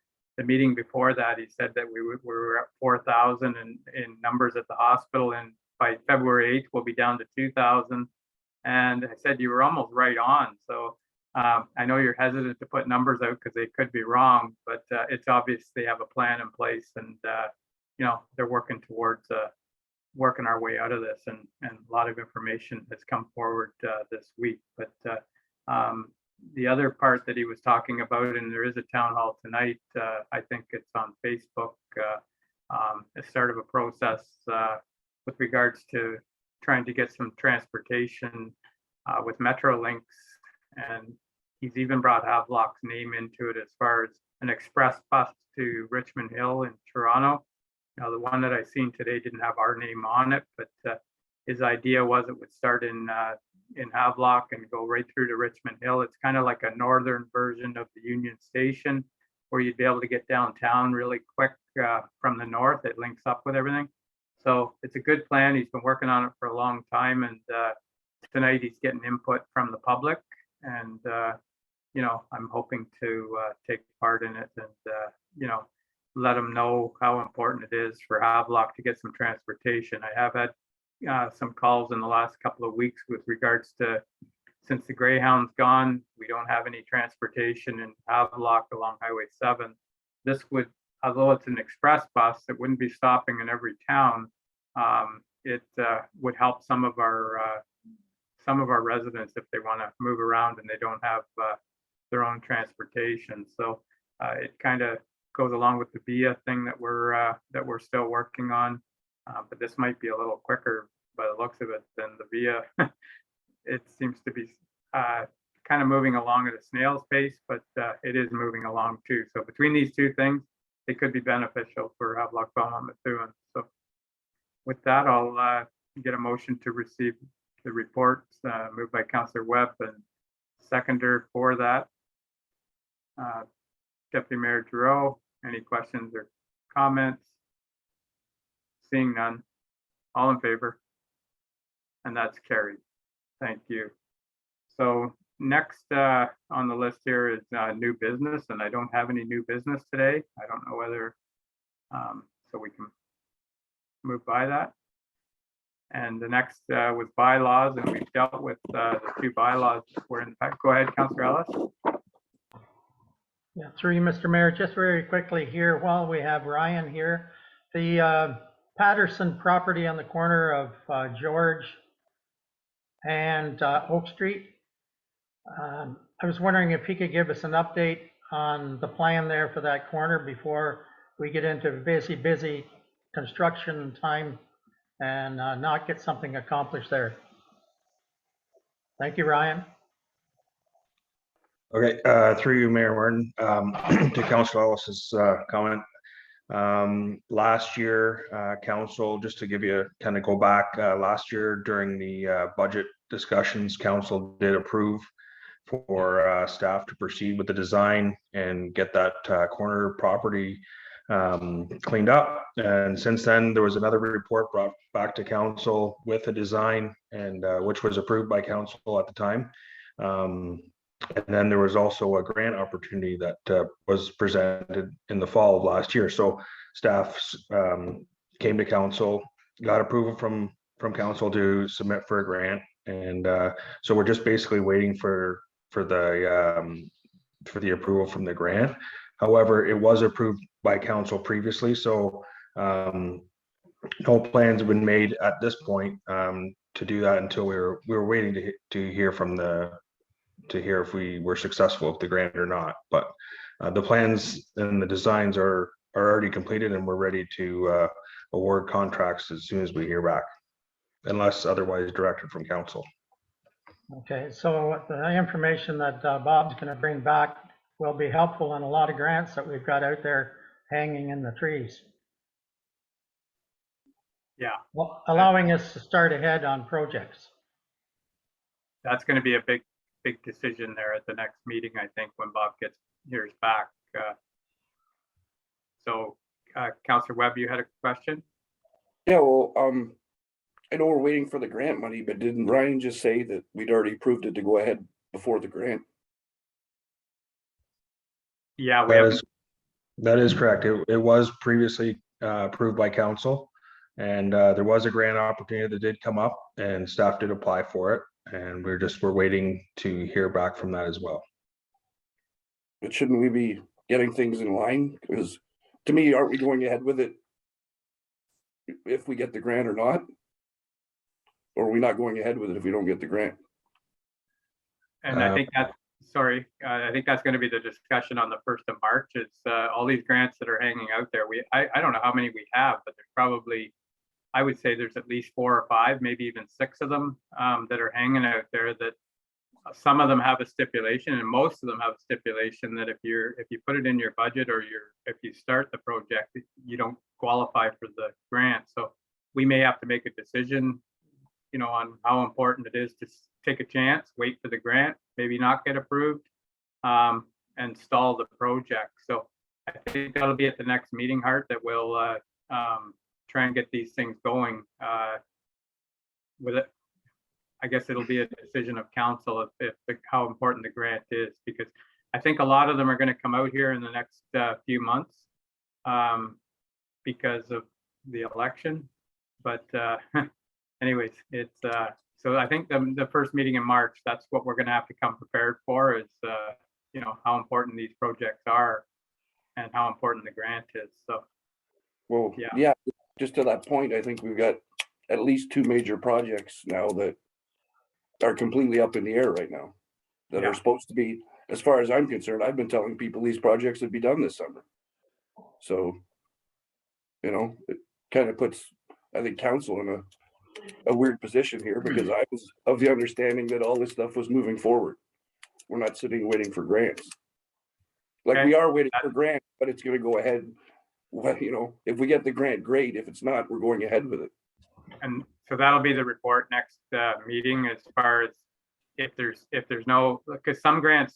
meeting before that, he said that we were at 4,000 in numbers at the hospital, and by February 8th, we'll be down to 2,000. And I said, you were almost right on. So I know you're hesitant to put numbers out because they could be wrong, but it's obvious they have a plan in place, and they're working towards working our way out of this, and a lot of information has come forward this week. But the other part that he was talking about, and there is a town hall tonight, I think it's on Facebook, the start of a process with regards to trying to get some transportation with Metrolinx, and he's even brought Havelock's name into it as far as an express bus to Richmond Hill in Toronto. Now, the one that I seen today didn't have our name on it, but his idea was it would start in Havelock and go right through to Richmond Hill. It's kind of like a northern version of the Union Station, where you'd be able to get downtown really quick from the north. It links up with everything. So it's a good plan. He's been working on it for a long time, and tonight he's getting input from the public, and you know, I'm hoping to take part in it and you know, let them know how important it is for Havelock to get some transportation. I have had some calls in the last couple of weeks with regards to, since the Greyhound's gone, we don't have any transportation in Havelock along Highway 7. This would, although it's an express bus, it wouldn't be stopping in every town. It would help some of our residents if they want to move around and they don't have their own transportation. So it kind of goes along with the VIA thing that we're still working on. But this might be a little quicker by the looks of it than the VIA. It seems to be kind of moving along at a snail's pace, but it is moving along too. So between these two things, it could be beneficial for Havelock-Belmont-Methuen. So with that, I'll get a motion to receive the reports moved by Councillor Webb and seconder for that. Deputy Mayor Giroux, any questions or comments? Seeing none, all in favor? And that's carried. Thank you. So next on the list here is new business, and I don't have any new business today. I don't know whether, so we can move by that. And the next was bylaws, and we've dealt with the two bylaws that were in fact. Go ahead, Councillor Ellis. Yeah, through you, Mr. Mayor, just very quickly here, while we have Ryan here, the Patterson property on the corner of George and Oak Street. I was wondering if he could give us an update on the plan there for that corner before we get into busy construction time and not get something accomplished there. Thank you, Ryan. Okay, through you, Mayor Martin, to Councillor Ellis's comment. Last year, council, just to give you kind of go back, last year during the budget discussions, council did approve for staff to proceed with the design and get that corner property cleaned up. And since then, there was another report brought back to council with a design, and which was approved by council at the time. And then there was also a grant opportunity that was presented in the fall of last year. So staff came to council, got approval from council to submit for a grant, and so we're just basically waiting for the approval from the grant. However, it was approved by council previously, so no plans have been made at this point to do that until we were waiting to hear from to hear if we were successful with the grant or not. But the plans and the designs are already completed, and we're ready to award contracts as soon as we hear back, unless otherwise directed from council. Okay, so the information that Bob's going to bring back will be helpful in a lot of grants that we've got out there hanging in the trees. Yeah. Well, allowing us to start ahead on projects. That's going to be a big decision there at the next meeting, I think, when Bob hears back. So, Councillor Webb, you had a question? Yeah, well, I know we're waiting for the grant money, but didn't Ryan just say that we'd already approved it to go ahead before the grant? Yeah, that is correct. It was previously approved by council, and there was a grant opportunity that did come up, and staff did apply for it, and we're waiting to hear back from that as well. But shouldn't we be getting things in line? Because to me, aren't we going ahead with it if we get the grant or not? Or are we not going ahead with it if we don't get the grant? And I think that's, sorry, I think that's going to be the discussion on the 1st of March. It's all these grants that are hanging out there. I don't know how many we have, but there's probably, I would say there's at least 4 or 5, maybe even 6 of them that are hanging out there, that some of them have a stipulation, and most of them have a stipulation that if you put it in your budget, or if you start the project, you don't qualify for the grant. So we may have to make a decision on how important it is to take a chance, wait for the grant, maybe not get approved, and stall the project. So I think that'll be at the next meeting, Hart, that we'll try and get these things going with it. I guess it'll be a decision of council if how important the grant is, because I think a lot of them are going to come out here in the next few months because of the election. But anyways, it's so I think the first meeting in March, that's what we're going to have to come prepared for, is how important these projects are and how important the grant is. So Well, yeah, just to that point, I think we've got at least 2 major projects now that are completely up in the air right now, that are supposed to be, as far as I'm concerned, I've been telling people these projects would be done this summer. So, it kind of puts, I think, council in a weird position here, because I was of the understanding that all this stuff was moving forward. We're not sitting waiting for grants. Like, we are waiting for grants, but it's going to go ahead. Well, if we get the grant, great. If it's not, we're going ahead with it. And so that'll be the report next meeting, as far as if there's no, because some grants,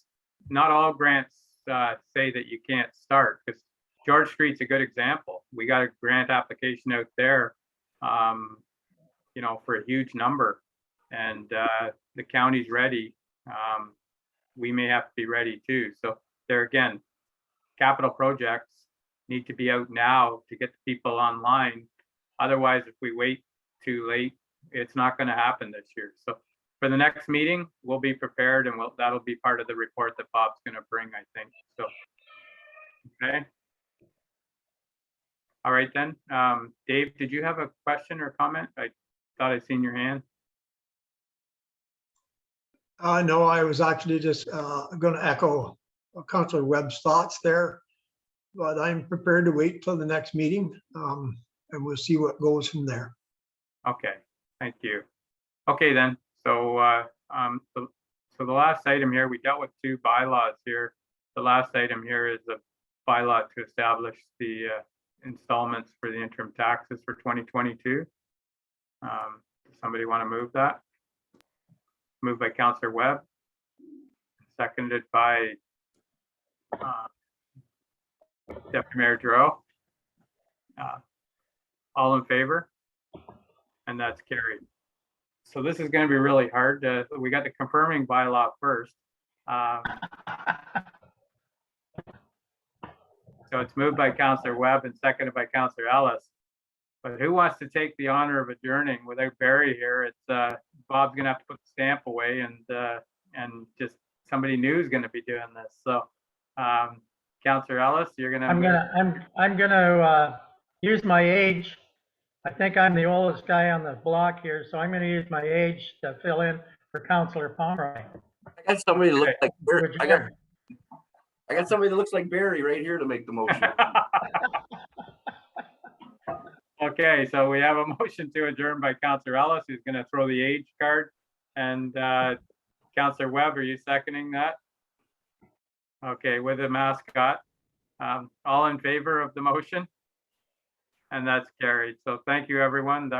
not all grants say that you can't start, because George Street's a good example. We got a grant application out there, for a huge number, and the county's ready. We may have to be ready too. So there again, capital projects need to be out now to get the people online. Otherwise, if we wait too late, it's not going to happen this year. So for the next meeting, we'll be prepared, and that'll be part of the report that Bob's going to bring, I think. So, okay. All right then. Dave, did you have a question or comment? I thought I seen your hand. No, I was actually just going to echo Councillor Webb's thoughts there, but I'm prepared to wait till the next meeting, and we'll see what goes from there. Okay, thank you. Okay then. So so the last item here, we dealt with 2 bylaws here. The last item here is a bylaw to establish the installments for the interim taxes for 2022. Does somebody want to move that? Moved by Councillor Webb, seconded by Deputy Mayor Giroux. All in favor? And that's carried. So this is going to be really hard. We got the confirming bylaw first. So it's moved by Councillor Webb and seconded by Councillor Ellis. But who wants to take the honor of adjourning without Barry here? It's Bob's going to have to put the stamp away, and just somebody new is going to be doing this. So Councillor Ellis, you're going to. I'm gonna use my age. I think I'm the oldest guy on the block here, so I'm going to use my age to fill in for Councillor Pomeroy. I got somebody that looks like Barry. I got somebody that looks like Barry right here to make the motion. Okay, so we have a motion to adjourn by Councillor Ellis, who's going to throw the age card, and Councillor Webb, are you seconding that? Okay, with a mascot. All in favor of the motion? And that's carried. So thank you, everyone.